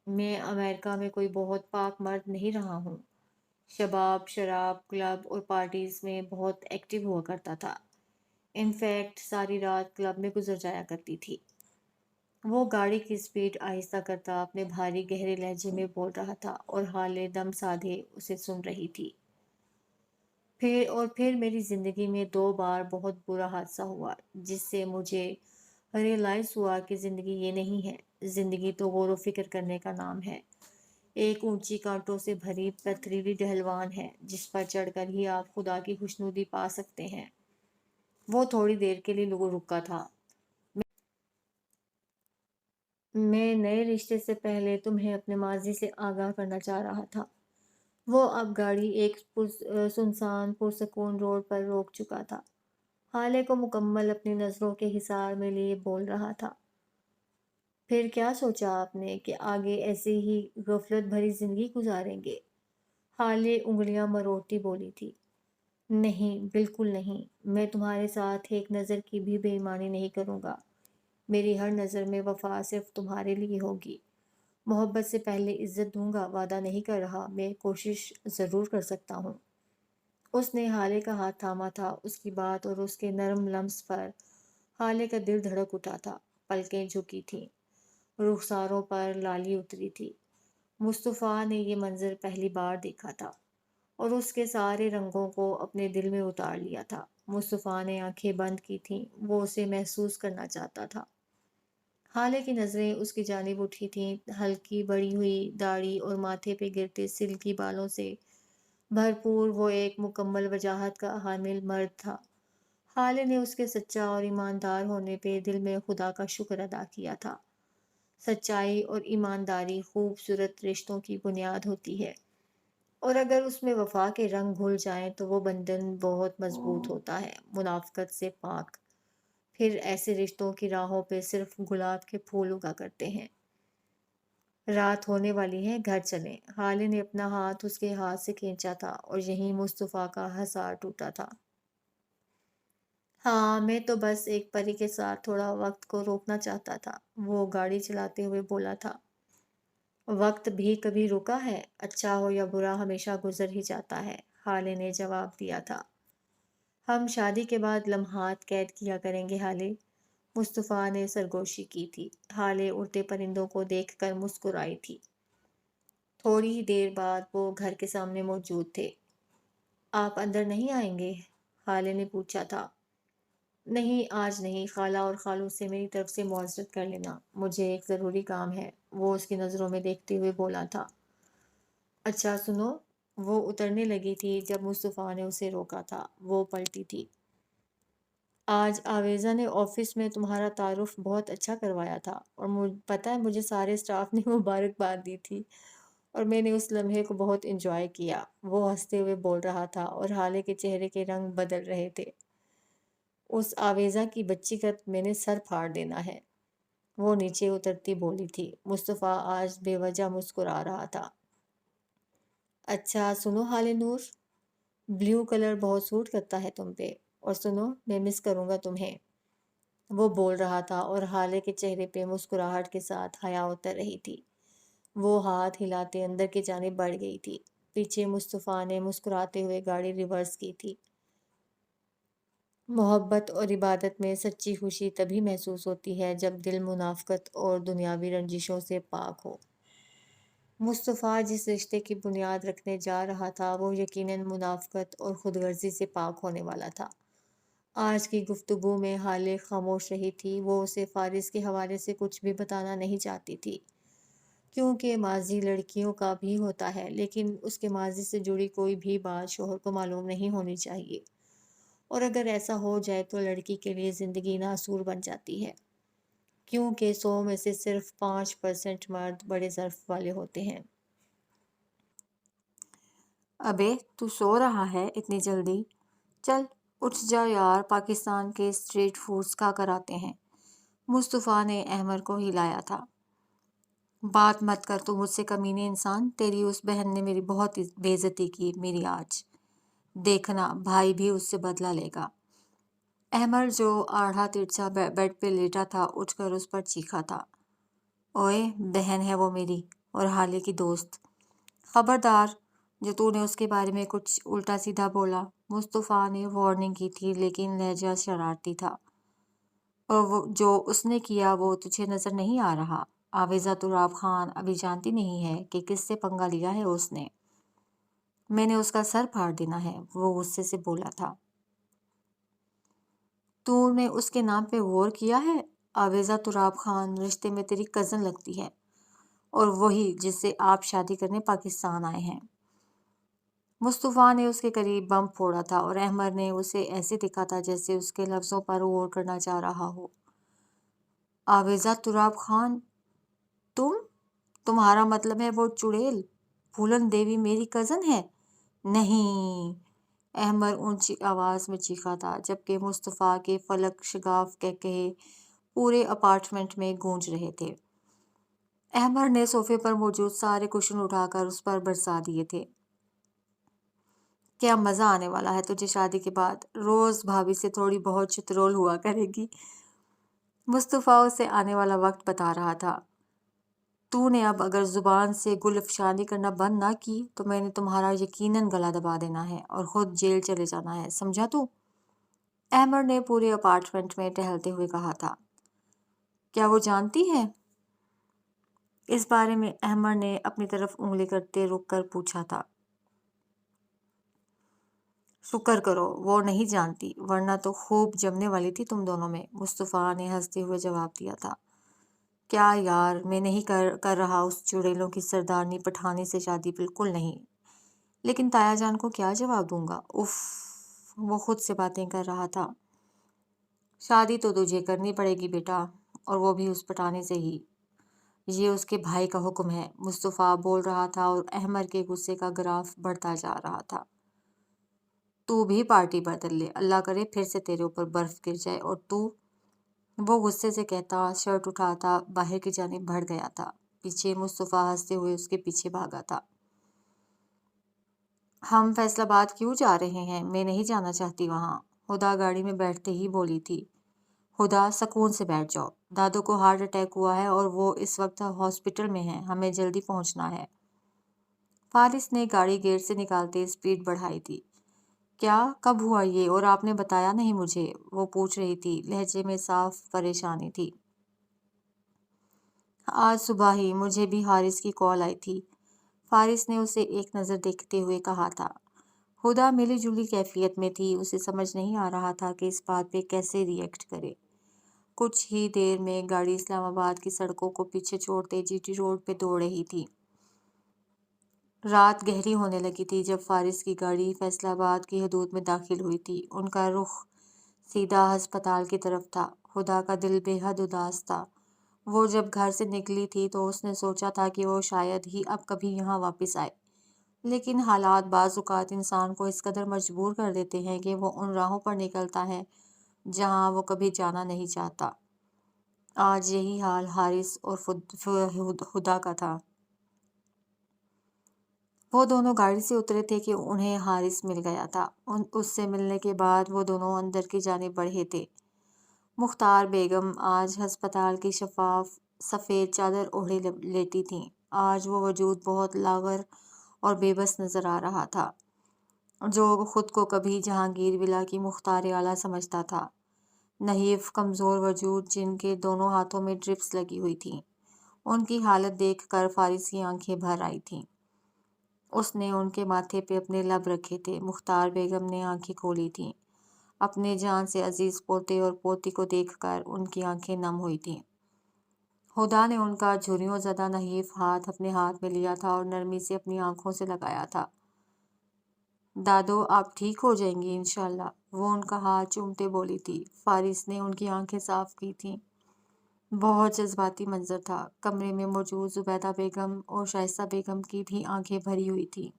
میں امریکہ میں کوئی بہت پاک مرد نہیں رہا ہوں۔ شباب، شراب، کلب اور پارٹیز میں بہت ایکٹیو ہوا کرتا تھا۔ انفیکٹ ساری رات کلب میں گزر جایا کرتی تھی۔ وہ گاڑی کی سپیڈ آہستہ کرتا اپنے بھاری گہرے لہجے میں بول رہا تھا اور حالے دم سادھے اسے سن رہی تھی۔ پھر میری زندگی میں 2 بار بہت برا حادثہ ہوا جس سے مجھے ریئلائز ہوا کہ زندگی یہ نہیں ہے۔ زندگی تو غور و فکر کرنے کا نام ہے۔ ایک اونچی کانٹوں سے بھری پتھریلی ڈھلوان ہے جس پر چڑھ کر ہی آپ خدا کی خوشنودی پا سکتے ہیں۔ وہ تھوڑی دیر کے لیے رکا تھا۔ میں نئے رشتے سے پہلے تمہیں اپنے ماضی سے آگاہ کرنا چاہ رہا تھا۔ وہ اب گاڑی ایک سنسان پرسکون روڈ پر روک چکا تھا۔ حالے کو مکمل اپنی نظروں کے حصار میں لیے بول رہا تھا۔ پھر کیا سوچا آپ نے کہ آگے ایسے ہی غفلت بھری زندگی گزاریں گے؟ حالے انگلیاں مروڑتی بولی تھی۔ نہیں، بالکل نہیں، میں تمہارے ساتھ ایک نظر کی بھی بے ایمانی نہیں کروں گا۔ میری ہر نظر میں وفا صرف تمہارے لیے ہوگی۔ محبت سے پہلے عزت دوں گا، وعدہ نہیں کر رہا، میں کوشش ضرور کر سکتا ہوں۔ اس نے حالے کا ہاتھ تھاما تھا۔ اس کی بات اور اس کے نرم لمس پر حالے کا دل دھڑک اٹھا تھا۔ پلکیں جھکی تھیں، رخساروں پر لالی اتری تھی۔ مصطفیٰ نے یہ منظر پہلی بار دیکھا تھا اور اس کے سارے رنگوں کو اپنے دل میں اتار لیا تھا۔ مصطفیٰ نے آنکھیں بند کی تھیں، وہ اسے محسوس کرنا چاہتا تھا۔ حالے کی نظریں اس کی جانب اٹھی تھیں۔ ہلکی بڑھی ہوئی داڑھی اور ماتھے پہ گرتے سلکی بالوں سے بھرپور وہ ایک مکمل وجاہت کا حامل مرد تھا۔ حالے نے اس کے سچا اور ایماندار ہونے پہ دل میں خدا کا شکر ادا کیا تھا۔ سچائی اور ایمانداری خوبصورت رشتوں کی بنیاد ہوتی ہے، اور اگر اس میں وفا کے رنگ گھل جائیں تو وہ بندھن بہت مضبوط ہوتا ہے، منافقت سے پاک۔ پھر ایسے رشتوں کی راہوں پہ صرف گلاب کے پھول اگا کرتے ہیں۔ رات ہونے والی ہے، گھر چلیں۔ خالد نے اپنا ہاتھ اس کے ہاتھ سے کھینچا تھا اور یہیں مصطفیٰ کا حصار ٹوٹا تھا۔ ہاں، میں تو بس ایک پری کے ساتھ تھوڑا وقت کو روکنا چاہتا تھا، وہ گاڑی چلاتے ہوئے بولا تھا۔ وقت بھی کبھی رکا ہے؟ اچھا ہو یا برا ہمیشہ گزر ہی جاتا ہے، خالد نے جواب دیا تھا۔ ہم شادی کے بعد لمحات قید کیا کریں گے حالے، مصطفیٰ نے سرگوشی کی تھی۔ حالے اڑتے پرندوں کو دیکھ کر مسکرائی تھی۔ تھوڑی ہی دیر بعد وہ گھر کے سامنے موجود تھے۔ آپ اندر نہیں آئیں گے؟ خالے نے پوچھا تھا۔ نہیں، آج نہیں، خالہ اور خالو سے میری طرف سے معذرت کر لینا، مجھے ایک ضروری کام ہے، وہ اس کی نظروں میں دیکھتے ہوئے بولا تھا۔ اچھا سنو، وہ اترنے لگی تھی جب مصطفیٰ نے اسے روکا تھا۔ وہ پلٹی تھی۔ آج آویزہ نے آفس میں تمہارا تعارف بہت اچھا کروایا تھا، اور پتہ ہے مجھے سارے سٹاف نے مبارکباد دی تھی، اور میں نے اس لمحے کو بہت انجوائے کیا، وہ ہنستے ہوئے بول رہا تھا اور حالے کے چہرے کے رنگ بدل رہے تھے۔ اس آویزہ کی بچی کا میں نے سر پھاڑ دینا ہے، وہ نیچے اترتی بولی تھی۔ مصطفیٰ آج بے وجہ مسکرا رہا تھا۔ اچھا سنو حالے نور، بلیو کلر بہت سوٹ کرتا ہے تم پہ، اور سنو میں مس کروں گا تمہیں، وہ بول رہا تھا، اور حالے کے چہرے پہ مسکراہٹ کے ساتھ حیا اتر رہی تھی۔ وہ ہاتھ ہلاتے اندر کی جانب بڑھ گئی تھی۔ پیچھے مصطفیٰ نے مسکراتے ہوئے گاڑی ریورس کی تھی۔ محبت اور عبادت میں سچی خوشی تبھی محسوس ہوتی ہے جب دل منافقت اور دنیاوی رنجشوں سے پاک ہو۔ مصطفیٰ جس رشتے کی بنیاد رکھنے جا رہا تھا وہ یقیناً منافقت اور خود غرضی سے پاک ہونے والا تھا۔ آج کی گفتگو میں حالے خاموش رہی تھی، وہ اسے فارس کے حوالے سے کچھ بھی بتانا نہیں چاہتی تھی، کیونکہ ماضی لڑکیوں کا بھی ہوتا ہے، لیکن اس کے ماضی سے جڑی کوئی بھی بات شوہر کو معلوم نہیں ہونی چاہیے، اور اگر ایسا ہو جائے تو لڑکی کے لیے زندگی ناسور بن جاتی ہے، کیونکہ 100 میں سے صرف 5% مرد بڑے ظرف والے ہوتے ہیں۔ ابے تو سو رہا ہے اتنی جلدی؟ چل اٹھ جا یار، پاکستان کے اسٹریٹ فوڈز کھا کر آتے ہیں۔ مصطفیٰ نے احمر کو ہلایا تھا۔ بات مت کر تو مجھ سے کمینے انسان، تیری اس بہن نے میری بہت بے عزتی کی میری آج، دیکھنا بھائی بھی اس سے بدلہ لے گا۔ احمر جو آڑھا ترچھا بیڈ پہ لیٹا تھا اٹھ کر اس پر چیخا تھا۔ اوئے بہن ہے وہ میری، اور حالے کی دوست، خبردار جو تو نے اس کے بارے میں کچھ الٹا سیدھا بولا۔ مصطفیٰ نے وارننگ کی تھی لیکن لہجہ شرارتی تھا۔ اور وہ جو اس نے کیا وہ تجھے نظر نہیں آ رہا؟ آویزہ تراب خان ابھی جانتی نہیں ہے کہ کس سے پنگا لیا ہے اس نے، میں نے اس کا سر پھاڑ دینا ہے، وہ غصے سے بولا تھا۔ تو نے اس کے نام پہ غور کیا ہے؟ آویزہ تراب خان رشتے میں تیری کزن لگتی ہے، اور وہی جس سے آپ شادی کرنے پاکستان آئے ہیں۔ مصطفیٰ نے اس کے قریب بم پھوڑا تھا اور احمر نے اسے ایسے دکھا تھا جیسے اس کے لفظوں پر غور کرنا چاہ رہا ہو۔ آویزہ تراب خان، تمہارا مطلب ہے وہ چڑیل پھولن دیوی میری کزن ہے؟ نہیں، احمر اونچی آواز میں چیخا تھا، جبکہ مصطفیٰ کے فلک شگاف کہے پورے اپارٹمنٹ میں گونج رہے تھے۔ احمر نے صوفے پر موجود سارے کشن اٹھا کر اس پر برسا دیے تھے۔ کیا مزہ آنے والا ہے تجھے شادی کے بعد، روز بھابھی سے تھوڑی بہت چترول ہوا کرے گی۔ مصطفیٰ اسے آنے والا وقت بتا رہا تھا۔ تو نے اب اگر زبان سے گل افشانی کرنا بند نہ کی تو میں نے تمہارا یقیناً گلا دبا دینا ہے اور خود جیل چلے جانا ہے، سمجھا تو؟ احمر نے پورے اپارٹمنٹ میں ٹہلتے ہوئے کہا تھا۔ کیا وہ جانتی ہے؟ اس بارے میں احمر نے اپنی طرف انگلی کرتے رک کر پوچھا تھا۔ شکر کرو وہ نہیں جانتی، ورنہ تو خوب جمنے والی تھی تم دونوں میں، مصطفیٰ نے ہنستے ہوئے جواب دیا تھا۔ کیا یار، میں نہیں کر رہا اس چڑیلوں کی سردارنی پٹھانی سے شادی، بالکل نہیں، لیکن تایا جان کو کیا جواب دوں گا؟ اف، وہ خود سے باتیں کر رہا تھا۔ شادی تو تجھے کرنی پڑے گی بیٹا، اور وہ بھی اس پٹھانی سے ہی، یہ اس کے بھائی کا حکم ہے، مصطفیٰ بول رہا تھا اور احمد کے غصے کا گراف بڑھتا جا رہا تھا۔ تو بھی پارٹی بدل لے، اللہ کرے پھر سے تیرے اوپر برف گر جائے اور تو، وہ غصے سے کہتا شرٹ اٹھاتا باہر کی جانب بڑھ گیا تھا۔ پیچھے مصطفیٰ ہنستے ہوئے اس کے پیچھے بھاگا تھا۔ ہم فیصل آباد کیوں جا رہے ہیں؟ میں نہیں جانا چاہتی وہاں، ہدا گاڑی میں بیٹھتے ہی بولی تھی۔ ہدا سکون سے بیٹھ جاؤ، دادو کو ہارٹ اٹیک ہوا ہے اور وہ اس وقت ہاسپٹل میں ہیں، ہمیں جلدی پہنچنا ہے۔ فارس نے گاڑی گیٹ سے نکالتے سپیڈ بڑھائی تھی۔ کیا؟ کب ہوا یہ؟ اور آپ نے بتایا نہیں مجھے؟ وہ پوچھ رہی تھی، لہجے میں صاف پریشانی تھی۔ آج صبح ہی مجھے بھی حارث کی کال آئی تھی، فارس نے اسے ایک نظر دیکھتے ہوئے کہا تھا۔ ہدا ملی جلی کیفیت میں تھی، اسے سمجھ نہیں آ رہا تھا کہ اس بات پہ کیسے ری ایکٹ کرے۔ کچھ ہی دیر میں گاڑی اسلام آباد کی سڑکوں کو پیچھے چھوڑتے جی ٹی روڈ پہ دوڑ رہی تھی۔ رات گہری ہونے لگی تھی جب فارس کی گاڑی فیصل آباد کی حدود میں داخل ہوئی تھی۔ ان کا رخ سیدھا ہسپتال کی طرف تھا۔ ہدا کا دل بے حد اداس تھا۔ وہ جب گھر سے نکلی تھی تو اس نے سوچا تھا کہ وہ شاید ہی اب کبھی یہاں واپس آئے، لیکن حالات بعض اوقات انسان کو اس قدر مجبور کر دیتے ہیں کہ وہ ان راہوں پر نکلتا ہے جہاں وہ کبھی جانا نہیں چاہتا۔ آج یہی حال حارث اور ہدا کا تھا۔ وہ دونوں گاڑی سے اترے تھے کہ انہیں حارث مل گیا تھا۔ اس سے ملنے کے بعد وہ دونوں اندر کی جانب بڑھے تھے۔ مختار بیگم آج ہسپتال کی شفاف سفید چادر اوڑھے لیٹی تھیں۔ آج وہ وجود بہت لاغر اور بے بس نظر آ رہا تھا، جو خود کو کبھی جہانگیر ولا کی مختار اعلیٰ سمجھتا تھا۔ نحیف کمزور وجود جن کے دونوں ہاتھوں میں ڈرپس لگی ہوئی تھیں، ان کی حالت دیکھ کر فارس کی آنکھیں بھر آئی تھیں۔ اس نے ان کے ماتھے پہ اپنے لب رکھے تھے۔ مختار بیگم نے آنکھیں کھولی تھیں۔ اپنے جان سے عزیز پوتے اور پوتی کو دیکھ کر ان کی آنکھیں نم ہوئی تھیں۔ ہدا نے ان کا جھریوں زدہ نحیف ہاتھ اپنے ہاتھ میں لیا تھا اور نرمی سے اپنی آنکھوں سے لگایا تھا۔ دادو آپ ٹھیک ہو جائیں گی انشاءاللہ، وہ ان کا ہاتھ چومتے بولی تھی۔ فارس نے ان کی آنکھیں صاف کی تھیں۔ بہت جذباتی منظر تھا۔ کمرے میں موجود زبیدہ بیگم اور شائستہ بیگم کی بھی آنکھیں بھری ہوئی تھیں۔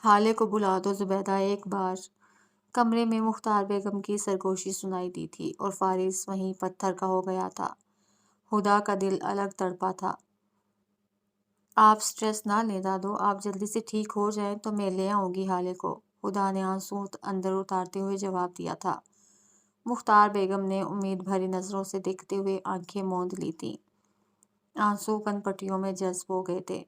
حالے کو بلا دو زبیدہ ایک بار، کمرے میں مختار بیگم کی سرگوشی سنائی دی تھی اور فارس وہیں پتھر کا ہو گیا تھا۔ ہدا کا دل الگ تڑپا تھا۔ آپ سٹریس نہ لیں دادو، آپ جلدی سے ٹھیک ہو جائیں تو میں لے آؤں گی حالے کو، ہدا نے آنسو اندر اتارتے ہوئے جواب دیا تھا۔ مختار بیگم نے امید بھری نظروں سے دیکھتے ہوئے آنکھیں موند لی تھیں۔ آنسو کن پٹیوں میں جذب ہو گئے تھے۔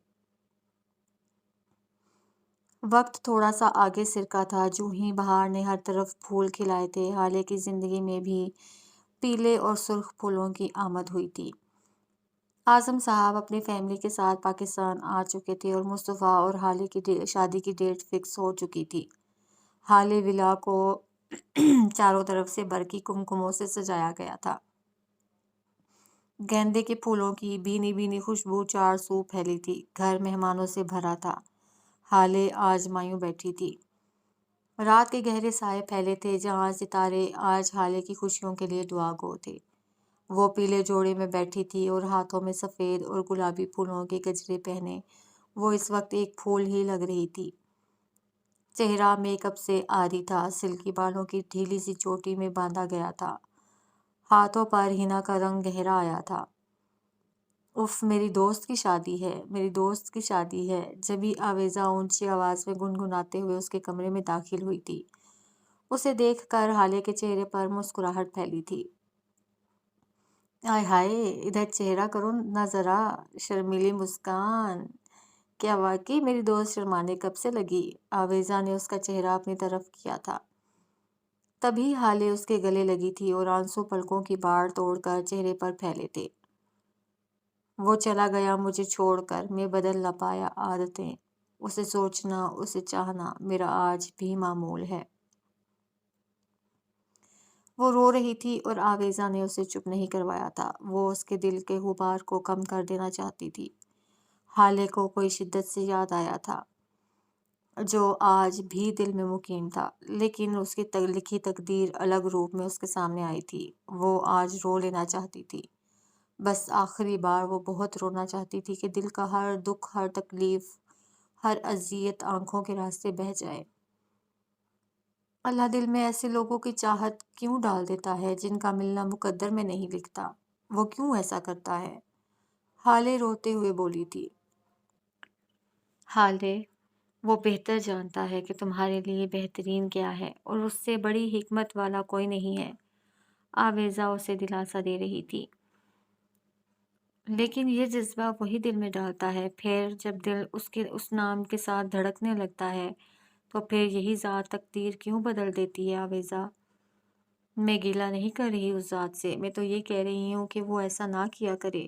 وقت تھوڑا سا آگے سرکا تھا۔ جو ہی بہار نے ہر طرف پھول کھلائے تھے، حالے کی زندگی میں بھی پیلے اور سرخ پھولوں کی آمد ہوئی تھی۔ اعظم صاحب اپنی فیملی کے ساتھ پاکستان آ چکے تھے اور مصطفیٰ اور حالے کی شادی کی ڈیٹ فکس ہو چکی تھی۔ حالے ولا کو چاروں طرف سے برقی کمکموں سے سجایا گیا تھا۔ گیندے کے پھولوں کی بھینی بھینی خوشبو چار سو پھیلی تھی۔ گھر مہمانوں سے بھرا تھا۔ حالے آج مایوں بیٹھی تھی۔ رات کے گہرے سائے پھیلے تھے جہاں ستارے آج حالے کی خوشیوں کے لیے دعا گو تھے۔ وہ پیلے جوڑے میں بیٹھی تھی اور ہاتھوں میں سفید اور گلابی پھولوں کے گجرے پہنے وہ اس وقت ایک پھول ہی لگ رہی تھی۔ چہرہ میک اپ سے عاری تھا، سلکی بالوں کی ڈھیلی سی چوٹی میں باندھا گیا تھا، ہاتھوں پر حنا کا رنگ گہرا آیا تھا۔ اف میری دوست کی شادی ہے، میری دوست کی شادی ہے، جبھی آویزہ اونچی آواز میں گنگناتے ہوئے اس کے کمرے میں داخل ہوئی تھی۔ اسے دیکھ کر حالے کے چہرے پر مسکراہٹ پھیلی تھی۔ آئے ہائے، ادھر چہرہ کرو نہ ذرا، شرمیلی مسکان، کیا واقعی میری دوست شرمانے کب سے لگی؟ آویزہ نے اس کا چہرہ اپنی طرف کیا تھا۔ تبھی حالے اس کے گلے لگی تھی اور آنسو پلکوں کی باڑ توڑ کر چہرے پر پھیلے تھے۔ وہ چلا گیا مجھے چھوڑ کر، میں بدل نہ پایا عادتیں، اسے سوچنا، اسے چاہنا میرا آج بھی معمول ہے۔ وہ رو رہی تھی اور آویزہ نے اسے چپ نہیں کروایا تھا۔ وہ اس کے دل کے غبار کو کم کر دینا چاہتی تھی۔ حالے کو کوئی شدت سے یاد آیا تھا جو آج بھی دل میں مقیم تھا، لیکن اس کی لکھی تقدیر الگ روپ میں اس کے سامنے آئی تھی۔ وہ آج رو لینا چاہتی تھی۔ بس آخری بار وہ بہت رونا چاہتی تھی کہ دل کا ہر دکھ، ہر تکلیف، ہر اذیت آنکھوں کے راستے بہہ جائے۔ اللہ دل میں ایسے لوگوں کی چاہت کیوں ڈال دیتا ہے جن کا ملنا مقدر میں نہیں لکھتا؟ وہ کیوں ایسا کرتا ہے؟ ہالے روتے ہوئے بولی تھی۔ ہالے، وہ بہتر جانتا ہے کہ تمہارے لیے بہترین کیا ہے، اور اس سے بڑی حکمت والا کوئی نہیں ہے۔ آویزہ اسے دلاسا دے رہی تھی۔ لیکن یہ جذبہ وہی دل میں ڈالتا ہے، پھر جب دل اس نام کے ساتھ دھڑکنے لگتا ہے تو پھر یہی ذات تقدیر کیوں بدل دیتی ہے؟ آویزہ، میں گیلا نہیں کر رہی اس ذات سے، میں تو یہ کہہ رہی ہوں کہ وہ ایسا نہ کیا کرے،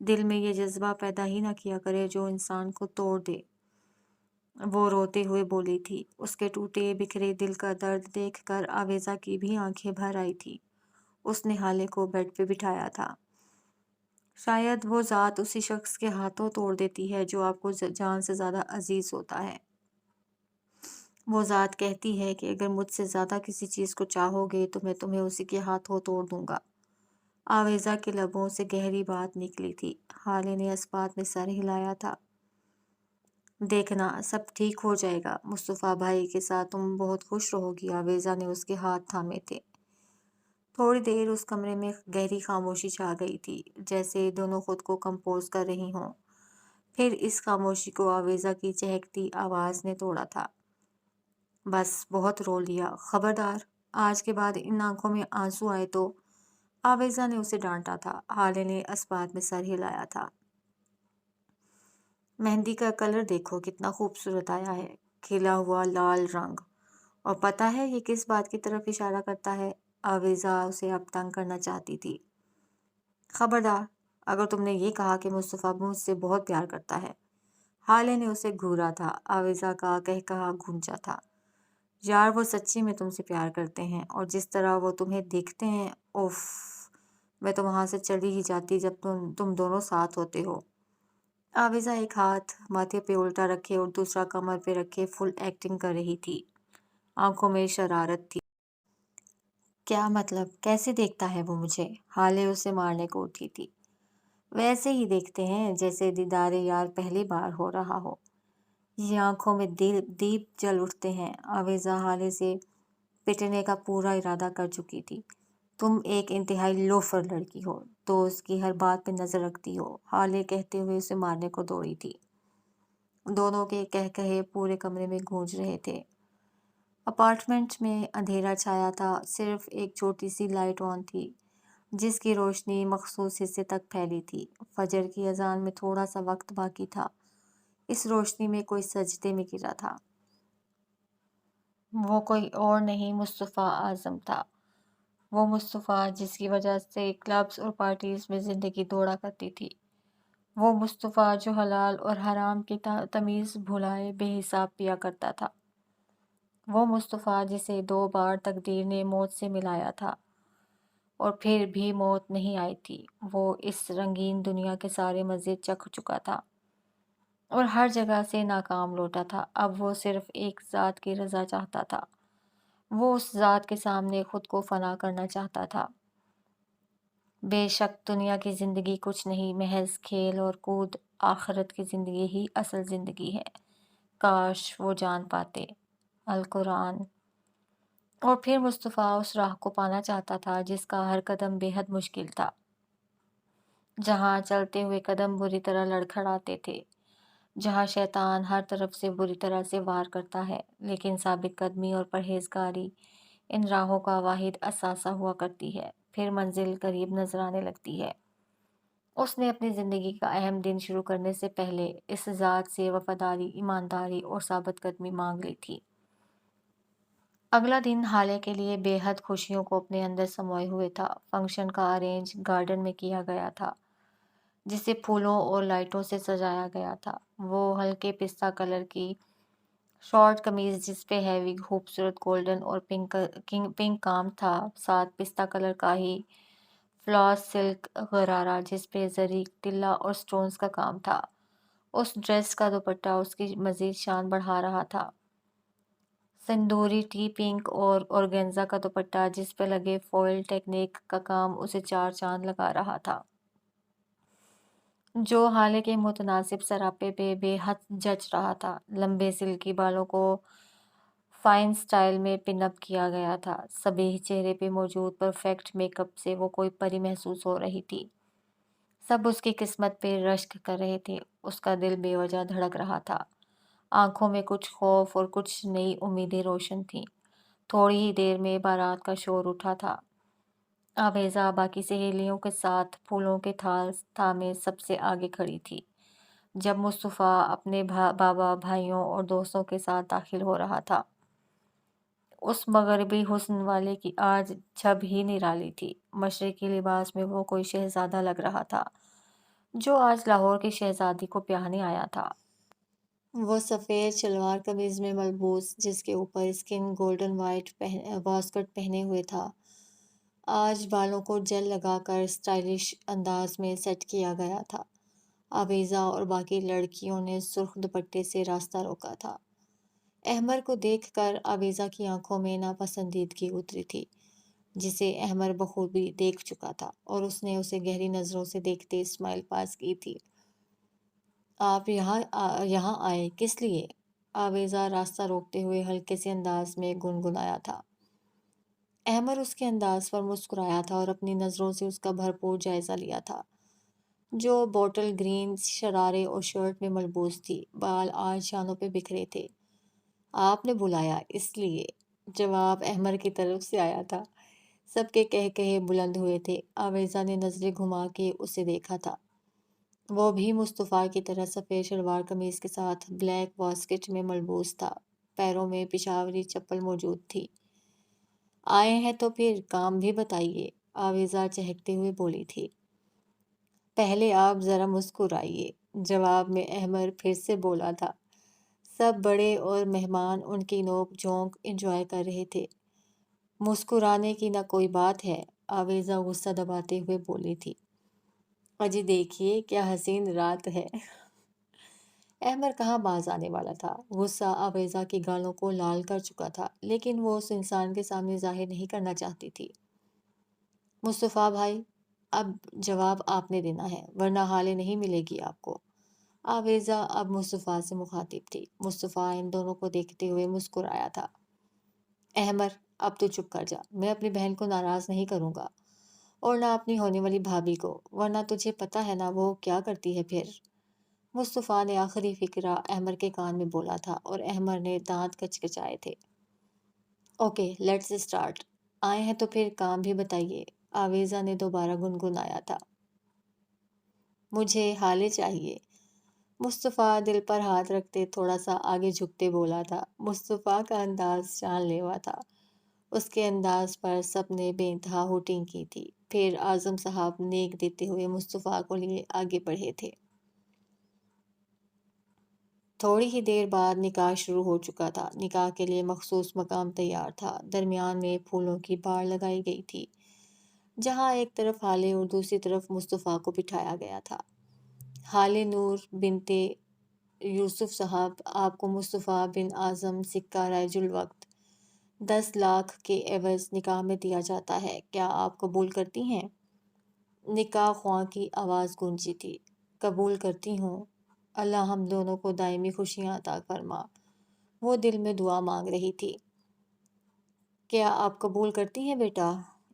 دل میں یہ جذبہ پیدا ہی نہ کیا کرے جو انسان کو توڑ دے۔ وہ روتے ہوئے بولی تھی۔ اس کے ٹوٹے بکھرے دل کا درد دیکھ کر آویزہ کی بھی آنکھیں بھر آئی تھی۔ اس نے حالے کو بیڈ پہ بٹھایا تھا۔ شاید وہ ذات اسی شخص کے ہاتھوں توڑ دیتی ہے جو آپ کو جان سے زیادہ عزیز ہوتا ہے۔ وہ ذات کہتی ہے کہ اگر مجھ سے زیادہ کسی چیز کو چاہو گے تو میں تمہیں اسی کے ہاتھوں توڑ دوں گا۔ آویزہ کے لبوں سے گہری بات نکلی تھی۔ حالے نے اس بات میں سر ہلایا تھا۔ دیکھنا، سب ٹھیک ہو جائے گا، مصطفیٰ بھائی کے ساتھ تم بہت خوش رہو گی۔ آویزہ نے اس کے ہاتھ تھامے تھے۔ تھوڑی دیر اس کمرے میں گہری خاموشی چھا گئی تھی، جیسے دونوں خود کو کمپوز کر رہی ہوں۔ پھر اس خاموشی کو آویزہ کی چہکتی آواز نے توڑا تھا۔ بس بہت رو لیا، خبردار، آج کے بعد ان آنکھوں میں آنسو آئے تو۔ آویزہ نے اسے ڈانٹا تھا۔ حالے نے اس بات میں سر ہلایا تھا۔ مہندی کا کلر دیکھو کتنا خوبصورت آیا ہے، کھلا ہوا لال رنگ، اور پتہ ہے یہ کس بات کی طرف اشارہ کرتا ہے؟ آویزہ اسے اب تنگ کرنا چاہتی تھی۔ خبردار، اگر تم نے یہ کہا کہ مصطفیٰ مجھ سے بہت پیار کرتا ہے۔ حالے نے اسے گھورا تھا۔ آویزہ کا کہا گونجا تھا۔ یار، وہ سچی میں تم سے پیار کرتے ہیں، اور جس طرح وہ تمہیں دیکھتے ہیں، اوف، میں تو وہاں سے چلی ہی جاتی جب تم دونوں ساتھ ہوتے ہو۔ آویزہ ایک ہاتھ ماتھے پہ الٹا رکھے اور دوسرا کمر پہ رکھے فل ایکٹنگ کر رہی تھی۔ آنکھوں میں شرارت تھی۔ کیا مطلب؟ کیسے دیکھتا ہے وہ مجھے؟ حالے اسے مارنے کو اٹھی تھی۔ ویسے ہی دیکھتے ہیں جیسے دیدار یار پہلی بار ہو رہا ہو۔ یہ آنکھوں میں دیپ جل اٹھتے ہیں۔ آویزہ حالے سے پٹنے کا پورا ارادہ کر چکی تھی۔ تم ایک انتہائی لوفر لڑکی ہو، تو اس کی ہر بات پہ نظر رکھتی ہو، حالے کہتے ہوئے اسے مارنے کو دوڑی تھی۔ دونوں کے کہے پورے کمرے میں گونج رہے تھے۔ اپارٹمنٹ میں اندھیرا چھایا تھا، صرف ایک چھوٹی سی لائٹ آن تھی جس کی روشنی مخصوص حصے تک پھیلی تھی۔ فجر کی اذان میں تھوڑا سا وقت باقی تھا۔ اس روشنی میں کوئی سجدے میں گرا تھا۔ وہ کوئی اور نہیں، مصطفیٰ اعظم تھا۔ وہ مصطفیٰ جس کی وجہ سے کلبز اور پارٹیز میں زندگی دوڑا کرتی تھی۔ وہ مصطفیٰ جو حلال اور حرام کی تمیز بھلائے بے حساب پیا کرتا تھا۔ وہ مصطفیٰ جسے 2 بار تقدیر نے موت سے ملایا تھا اور پھر بھی موت نہیں آئی تھی۔ وہ اس رنگین دنیا کے سارے مزے چکھ چکا تھا اور ہر جگہ سے ناکام لوٹا تھا۔ اب وہ صرف ایک ذات کی رضا چاہتا تھا۔ وہ اس ذات کے سامنے خود کو فنا کرنا چاہتا تھا۔ بے شک دنیا کی زندگی کچھ نہیں، محض کھیل اور کود، آخرت کی زندگی ہی اصل زندگی ہے۔ کاش وہ جان پاتے۔ القرآن۔ اور پھر مصطفیٰ اس راہ کو پانا چاہتا تھا جس کا ہر قدم بے حد مشکل تھا، جہاں چلتے ہوئے قدم بری طرح لڑکھڑاتے تھے، جہاں شیطان ہر طرف سے بری طرح سے وار کرتا ہے، لیکن ثابت قدمی اور پرہیزگاری ان راہوں کا واحد اثاثہ ہوا کرتی ہے۔ پھر منزل قریب نظر آنے لگتی ہے۔ اس نے اپنی زندگی کا اہم دن شروع کرنے سے پہلے اس ذات سے وفاداری، ایمانداری اور ثابت قدمی مانگ لی تھی۔ اگلا دن حالے کے لیے بے حد خوشیوں کو اپنے اندر سموئے ہوئے تھا۔ فنکشن کا ارینج گارڈن میں کیا گیا تھا جسے پھولوں اور لائٹوں سے سجایا گیا تھا۔ وہ ہلکے پستہ کلر کی شارٹ قمیض جس پہ ہیوی خوبصورت گولڈن اور پنک کام تھا، ساتھ پستہ کلر کا ہی فلاس سلک غرارہ جس پہ زری، تلا اور سٹونز کا کام تھا۔ اس ڈریس کا دوپٹہ اس کی مزید شان بڑھا رہا تھا۔ سندوری ٹی پنک اور اورگینزا کا دوپٹہ جس پہ لگے فوائل ٹیکنیک کا کام اسے 4 چاند لگا رہا تھا۔ جو حالے کے متناسب سراپے پہ بے حد جچ رہا تھا۔ لمبے سلکی بالوں کو فائن سٹائل میں پن اپ کیا گیا تھا۔ صبح چہرے پہ موجود پرفیکٹ میک اپ سے وہ کوئی پری محسوس ہو رہی تھی۔ سب اس کی قسمت پہ رشک کر رہے تھے۔ اس کا دل بے وجہ دھڑک رہا تھا۔ آنکھوں میں کچھ خوف اور کچھ نئی امیدیں روشن تھیں۔ تھوڑی ہی دیر میں بارات کا شور اٹھا تھا۔ آویزا باقی سہیلیوں کے ساتھ پھولوں کے تھال تھامے سب سے آگے کھڑی تھی۔ جب مصطفیٰ اپنے بابا، بھائیوں اور دوستوں کے ساتھ داخل ہو رہا تھا، اس مغربی حسن والے کی آج جھب ہی نرالی تھی۔ مشرقی لباس میں وہ کوئی شہزادہ لگ رہا تھا جو آج لاہور کی شہزادی کو پیانے آیا تھا۔ وہ سفید شلوار قمیض میں ملبوس، جس کے اوپر اسکن گولڈن وائٹ واسکٹ پہنے ہوئے تھا، آج بالوں کو جیل لگا کر اسٹائلش انداز میں سیٹ کیا گیا تھا۔ آویزا اور باقی لڑکیوں نے سرخ دوپٹے سے راستہ روکا تھا۔ احمر کو دیکھ کر آویزا کی آنکھوں میں ناپسندیدگی اتری تھی، جسے احمر بخوبی دیکھ چکا تھا، اور اس نے اسے گہری نظروں سے دیکھتے اسمائل پاس کی تھی۔ آپ یہاں آئے کس لیے؟ آویزا راستہ روکتے ہوئے ہلکے سے انداز میں گنگنایا تھا۔ احمر اس کے انداز پر مسکرایا تھا اور اپنی نظروں سے اس کا بھرپور جائزہ لیا تھا، جو بوٹل گرین شرارے اور شرٹ میں ملبوس تھی۔ بال آج شانوں پہ بکھرے تھے۔ آپ نے بلایا اس لیے؟ جواب احمر کی طرف سے آیا تھا۔ سب کے کہے بلند ہوئے تھے۔ آویزا نے نظریں گھما کے اسے دیکھا تھا۔ وہ بھی مصطفیٰ کی طرح سفید شلوار قمیض کے ساتھ بلیک واسکٹ میں ملبوس تھا۔ پیروں میں پشاوری چپل موجود تھی۔ آئے ہیں تو پھر کام بھی بتائیے، آویزا چہکتے ہوئے بولی تھی۔ پہلے آپ ذرا مسکرائیے، جواب میں احمر پھر سے بولا تھا۔ سب بڑے اور مہمان ان کی نوک جھونک انجوائے کر رہے تھے۔ مسکرانے کی نہ کوئی بات ہے، آویزا غصہ دباتے ہوئے بولی تھی۔ اجی دیکھیے کیا حسین رات ہے۔ احمر کہاں باز آنے والا تھا۔ غصہ آویزا کی گالوں کو لال کر چکا تھا، لیکن وہ اس انسان کے سامنے ظاہر نہیں کرنا چاہتی تھی۔ مصطفیٰ بھائی، اب جواب آپ نے دینا ہے، ورنہ حالے نہیں ملے گی آپ کو۔ آویزا اب مصطفیٰ سے مخاطب تھی۔ مصطفیٰ ان دونوں کو دیکھتے ہوئے مسکرایا تھا۔ احمر، اب تو چپ کر جا، میں اپنی بہن کو ناراض نہیں کروں گا، اور نہ اپنی ہونے والی بھابھی کو، ورنہ تجھے پتہ ہے نا وہ کیا کرتی ہے پھر۔ مصطفیٰ نے آخری فقرہ احمر کے کان میں بولا تھا، اور احمر نے دانت کچکچائے تھے۔ اوکے لیٹس اسٹارٹ، آئے ہیں تو پھر کام بھی بتائیے، آویزا نے دوبارہ گنگنایا تھا۔ مجھے حالے چاہیے، مصطفیٰ دل پر ہاتھ رکھتے تھوڑا سا آگے جھکتے بولا تھا۔ مصطفیٰ کا انداز جان لیوا تھا۔ اس کے انداز پر سب نے بے انتہا ہوٹنگ کی تھی۔ پھر اعظم صاحب نیک دیتے ہوئے مصطفیٰ کو لیے آگے بڑھے تھے۔ تھوڑی ہی دیر بعد نکاح شروع ہو چکا تھا۔ نکاح کے لیے مخصوص مقام تیار تھا۔ درمیان میں پھولوں کی باڑ لگائی گئی تھی، جہاں ایک طرف حالے اور دوسری طرف مصطفیٰ کو بٹھایا گیا تھا۔ حالے نور بنتے یوسف صاحب، آپ کو مصطفیٰ بن اعظم سکہ رائج الوقت 10 لاکھ کے عوض نکاح میں دیا جاتا ہے، کیا آپ قبول کرتی ہیں؟ نکاح خواں کی آواز گونجی تھی۔ قبول کرتی ہوں، اللہ ہم دونوں کو دائمی خوشیاں عطا فرما، وہ دل میں دعا مانگ رہی تھی۔ کیا آپ قبول کرتی ہیں بیٹا؟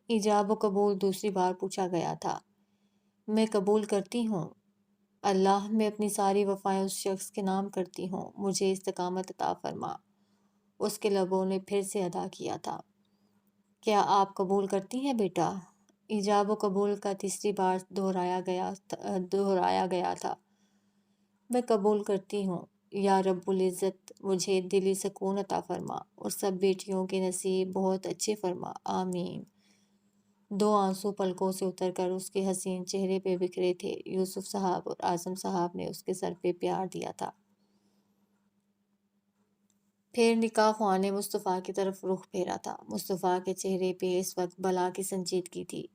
ایجاب و قبول دوسری بار پوچھا گیا تھا۔ میں قبول کرتی ہوں، اللہ میں اپنی ساری وفائیں اس شخص کے نام کرتی ہوں، مجھے استقامت عطا فرما، اس کے لبوں نے پھر سے ادا کیا تھا۔ کیا آپ قبول کرتی ہیں بیٹا؟ ایجاب و قبول کا تیسری بار دہرایا گیا تھا۔ میں قبول کرتی ہوں، یا رب العزت مجھے دلی سکون عطا فرما، اور سب بیٹیوں کے نصیب بہت اچھے فرما، آمین۔ 2 آنسو پلکوں سے اتر کر اس کے حسین چہرے پہ بکھرے تھے۔ یوسف صاحب اور اعظم صاحب نے اس کے سر پہ پیار دیا تھا۔ پھر نکاح خواہ نے مصطفیٰ کی طرف رخ پھیرا تھا۔ مصطفیٰ کے چہرے پہ اس وقت بلا کی سنجیدگی تھی۔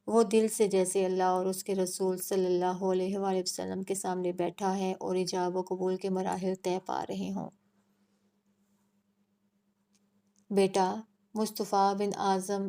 وہ دل سے جیسے اللہ اور اس کے رسول صلی اللہ علیہ وآلہ وسلم کے سامنے بیٹھا ہے اور ایجاب و قبول کے مراحل طے پا رہے ہوں۔ بیٹا، مصطفیٰ بن اعظم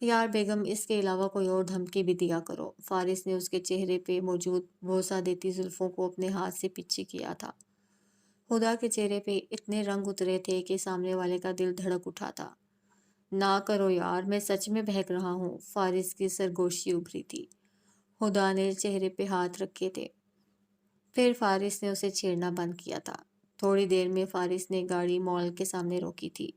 یار بیگم، اس کے علاوہ کوئی اور دھمکی بھی دیا کرو۔ فارس نے اس کے چہرے پہ موجود بوسہ دیتی زلفوں کو اپنے ہاتھ سے پیچھے کیا تھا۔ خدا کے چہرے پہ اتنے رنگ اترے تھے کہ سامنے والے کا دل دھڑک اٹھا تھا۔ نہ کرو یار، میں سچ میں بہک رہا ہوں۔ فارس کی سرگوشی ابھری تھی۔ خدا نے چہرے پہ ہاتھ رکھے تھے۔ پھر فارس نے اسے چھیڑنا بند کیا تھا۔ تھوڑی دیر میں فارس نے گاڑی مال کے سامنے روکی تھی۔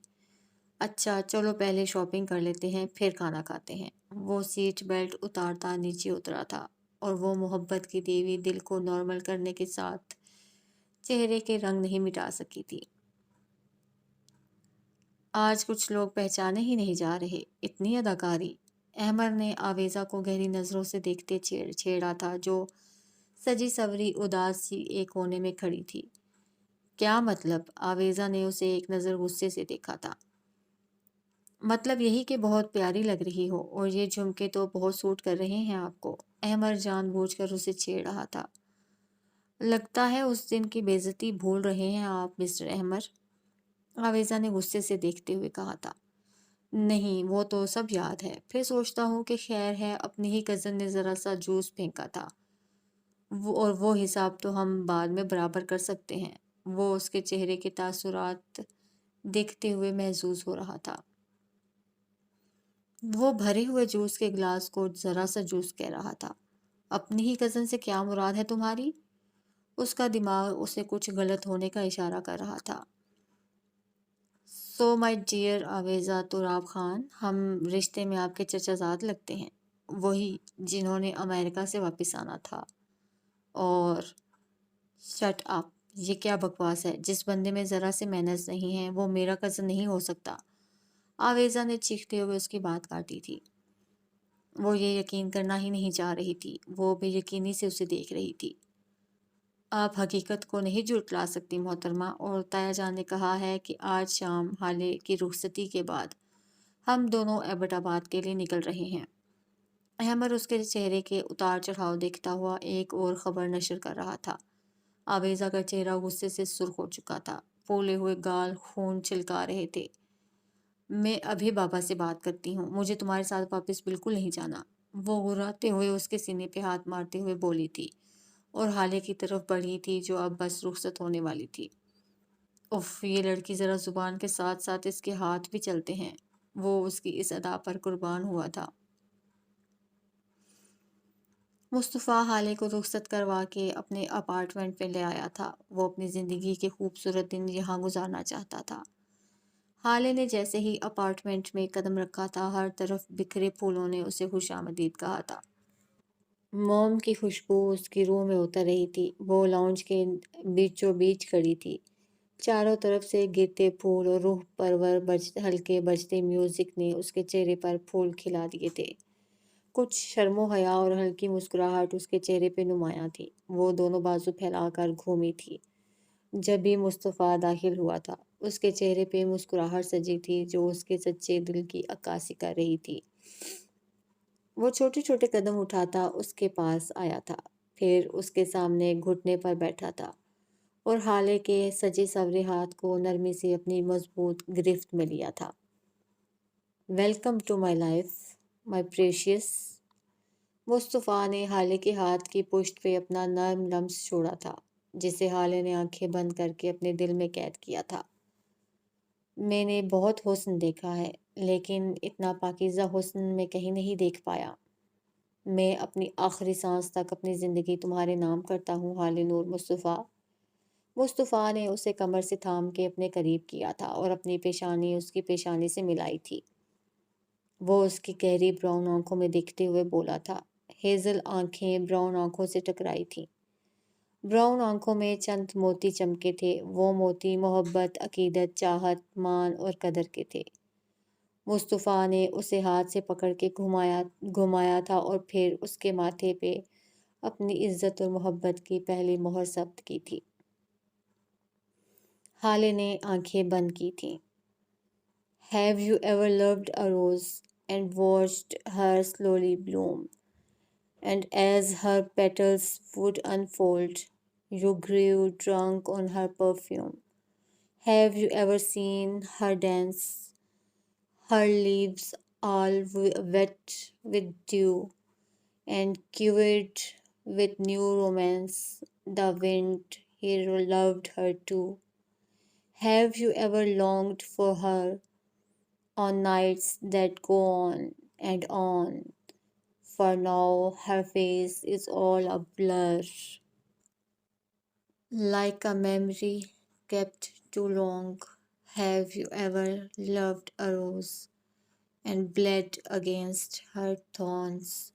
اچھا چلو پہلے شاپنگ کر لیتے ہیں، پھر کھانا کھاتے ہیں۔ وہ سیٹ بیلٹ اتارتا نیچے اترا تھا اور وہ محبت کی دیوی دل کو نارمل کرنے کے ساتھ چہرے کے رنگ نہیں مٹا سکی تھی۔ آج کچھ لوگ پہچانے ہی نہیں جا رہے، اتنی اداکاری۔ احمد نے آویزہ کو گہری نظروں سے دیکھتے چھیڑا تھا، جو سجی سوری اداس سی ایک کونے میں کھڑی تھی۔ کیا مطلب؟ آویزہ نے اسے ایک نظر غصے سے دیکھا تھا۔ مطلب یہی کہ بہت پیاری لگ رہی ہو، اور یہ جھمکے تو بہت سوٹ کر رہے ہیں آپ کو۔ احمد جان بوجھ کر اسے چھیڑ رہا تھا۔ لگتا ہے اس دن کی بے عزتی بھول رہے ہیں آپ مسٹر احمد، آویزہ نے غصے سے دیکھتے ہوئے کہا تھا۔ نہیں، وہ تو سب یاد ہے۔ پھر سوچتا ہوں کہ خیر ہے، اپنی ہی کزن نے ذرا سا جوس پھینکا تھا، اور وہ حساب تو ہم بعد میں برابر کر سکتے ہیں۔ وہ اس کے چہرے کے تاثرات دیکھتے ہوئے محظوظ ہو رہا تھا۔ وہ بھرے ہوئے جوس کے گلاس کو ذرا سا جوس کہہ رہا تھا۔ اپنی ہی کزن سے کیا مراد ہے تمہاری؟ اس کا دماغ اسے کچھ غلط ہونے کا اشارہ کر رہا تھا۔ سو مائی ڈیئر آویزہ تراب خان، ہم رشتے میں آپ کے چچا زاد لگتے ہیں، وہی جنہوں نے امریکہ سے واپس آنا تھا۔ اور شٹ اپ، یہ کیا بکواس ہے؟ جس بندے میں ذرا سے مینرز نہیں ہیں وہ میرا کزن نہیں ہو سکتا۔ آویزہ نے چیختے ہوئے اس کی بات کاٹی تھی۔ وہ یہ یقین کرنا ہی نہیں چاہ رہی تھی، وہ بے یقینی سے اسے دیکھ رہی تھی۔ آپ حقیقت کو نہیں جھٹلا سکتی محترمہ، اور تایا جان نے کہا ہے کہ آج شام حالے کی رخصتی کے بعد ہم دونوں ایبٹ آباد کے لیے نکل رہے ہیں۔ احمد اس کے چہرے کے اتار چڑھاؤ دیکھتا ہوا ایک اور خبر نشر کر رہا تھا۔ آویزہ کا چہرہ غصے سے سرخ ہو چکا تھا، پھولے ہوئے گال خون چھلکا رہے تھے۔ میں ابھی بابا سے بات کرتی ہوں، مجھے تمہارے ساتھ واپس بالکل نہیں جانا، وہ غراتے ہوئے اس کے سینے پہ ہاتھ مارتے ہوئے بولی تھی، اور حالے کی طرف بڑھی تھی جو اب بس رخصت ہونے والی تھی۔ اف، یہ لڑکی ذرا زبان کے ساتھ ساتھ اس کے ہاتھ بھی چلتے ہیں۔ وہ اس کی اس ادا پر قربان ہوا تھا۔ مصطفیٰ حالے کو رخصت کروا کے اپنے اپارٹمنٹ میں لے آیا تھا۔ وہ اپنی زندگی کے خوبصورت دن یہاں گزارنا چاہتا تھا۔ حالے نے جیسے ہی اپارٹمنٹ میں قدم رکھا تھا، ہر طرف بکھرے پھولوں نے اسے خوش آمدید کہا تھا۔ موم کی خوشبو اس کی روح میں اتر رہی تھی۔ وہ لاؤنج کے بیچوں بیچ کھڑی تھی۔ چاروں طرف سے گرتے پھول اور روح پرور ہلکے بجتے میوزک نے اس کے چہرے پر پھول کھلا دیے تھے۔ کچھ شرم و حیا اور ہلکی مسکراہٹ اس کے چہرے پہ نمایاں تھی۔ وہ دونوں بازو پھیلا کر گھومی تھی جب بھی مصطفیٰ داخل ہوا تھا۔ اس کے چہرے پہ مسکراہٹ سجی تھی جو اس کے سچے دل کی عکاسی کر رہی تھی۔ وہ چھوٹے چھوٹے قدم اٹھاتا اس کے پاس آیا تھا، پھر اس کے سامنے گھٹنے پر بیٹھا تھا اور حالے کے سجے سورے ہاتھ کو نرمی سے اپنی مضبوط گرفت میں لیا تھا۔ Welcome to my life my precious. Mustafa نے حالے کے ہاتھ کی پشت پہ اپنا نرم لمس چھوڑا تھا، جسے حالے نے آنکھیں بند کر کے اپنے دل میں قید کیا تھا۔ میں نے بہت حسن دیکھا ہے، لیکن اتنا پاکیزہ حسن میں کہیں نہیں دیکھ پایا۔ میں اپنی آخری سانس تک اپنی زندگی تمہارے نام کرتا ہوں حالے نور مصطفیٰ۔ مصطفیٰ نے اسے کمر سے تھام کے اپنے قریب کیا تھا اور اپنی پیشانی اس کی پیشانی سے ملائی تھی۔ وہ اس کی گہری براؤن آنکھوں میں دیکھتے ہوئے بولا تھا۔ ہیزل آنکھیں براؤن آنکھوں سے ٹکرائی تھیں۔ براؤن آنکھوں میں چند موتی چمکے تھے۔ وہ موتی محبت، عقیدت، چاہت، مان اور قدر کے تھے۔ مصطفیٰ نے اسے ہاتھ سے پکڑ کے گھمایا تھا اور پھر اس کے ماتھے پہ اپنی عزت اور محبت کی پہلی مہر ثبت کی تھی۔ حالے نے آنکھیں بند کی تھیں۔ Have you ever loved a rose and watched her slowly bloom? And as her petals would unfold, you grew drunk on her perfume. Have you ever seen her dance? Her leaves all wet with dew and quivered with new romance. The wind, he loved her too. Have you ever longed for her on nights that go on and on? For now, her face is all a blur, like a memory kept too long. Have you ever loved a rose and bled against her thorns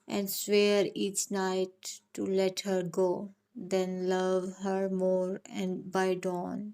and swear each night to let her go, then love her more and by dawn?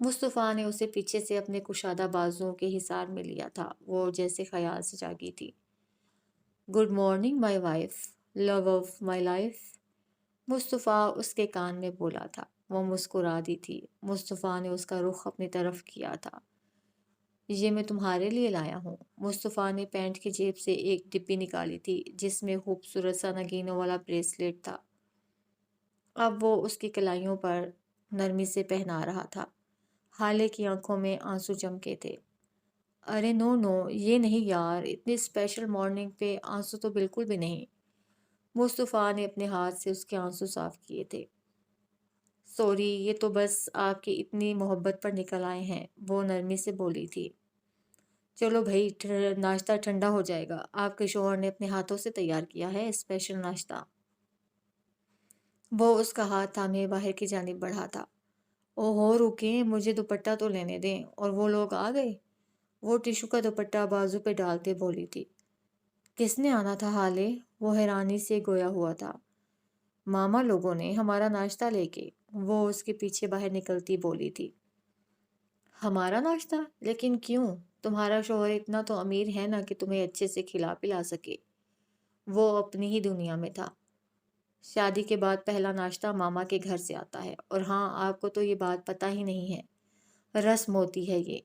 مصطفیٰ نے اسے پیچھے سے اپنے کشادہ بازوؤں کے حصار میں لیا تھا، وہ جیسے خیال سے جاگی تھی۔ Good morning my wife, love of my life, Mustafa اس کے کان میں بولا تھا۔ وہ مسکرا دی تھی۔ مصطفیٰ نے اس کا رخ اپنی طرف کیا تھا۔ یہ میں تمہارے لیے لایا ہوں۔ مصطفیٰ نے پینٹ کی جیب سے ایک ڈبی نکالی تھی جس میں خوبصورت سا نگینوں والا بریسلیٹ تھا۔ اب وہ اس کی کلائیوں پر نرمی سے پہنا رہا تھا۔ حالے کی آنکھوں میں آنسو چمکے تھے۔ ارے نو نو، یہ نہیں یار، اتنی اسپیشل مارننگ پہ آنسو تو بالکل بھی نہیں۔ مصطفیٰ نے اپنے ہاتھ سے اس کے آنسو صاف کیے تھے۔ سوری، یہ تو بس آپ کی اتنی محبت پر نکل آئے ہیں، وہ نرمی سے بولی تھی۔ چلو بھائی، ناشتہ ٹھنڈا ہو جائے گا، آپ کے شوہر نے اپنے ہاتھوں سے تیار کیا ہے اسپیشل ناشتہ۔ وہ اس کا ہاتھ تھامے باہر کی جانب بڑھا تھا۔ او ہو رکیں، مجھے دوپٹہ تو لینے دیں، اور وہ لوگ آ گئے؟ وہ ٹیشو کا دوپٹہ بازو پہ ڈالتے بولی تھی۔ کس نے آنا تھا حالے؟ وہ حیرانی سے گویا ہوا تھا۔ ماما لوگوں نے، ہمارا ناشتہ لے کے، وہ اس کے پیچھے باہر نکلتی بولی تھی۔ ہمارا ناشتہ؟ لیکن کیوں؟ تمہارا شوہر اتنا تو امیر ہے نا کہ تمہیں اچھے سے کھلا پلا سکے۔ وہ اپنی ہی دنیا میں تھا۔ شادی کے بعد پہلا ناشتہ ماما کے گھر سے آتا ہے، اور ہاں، آپ کو تو یہ بات پتہ ہی نہیں ہے، رسم ہوتی ہے یہ۔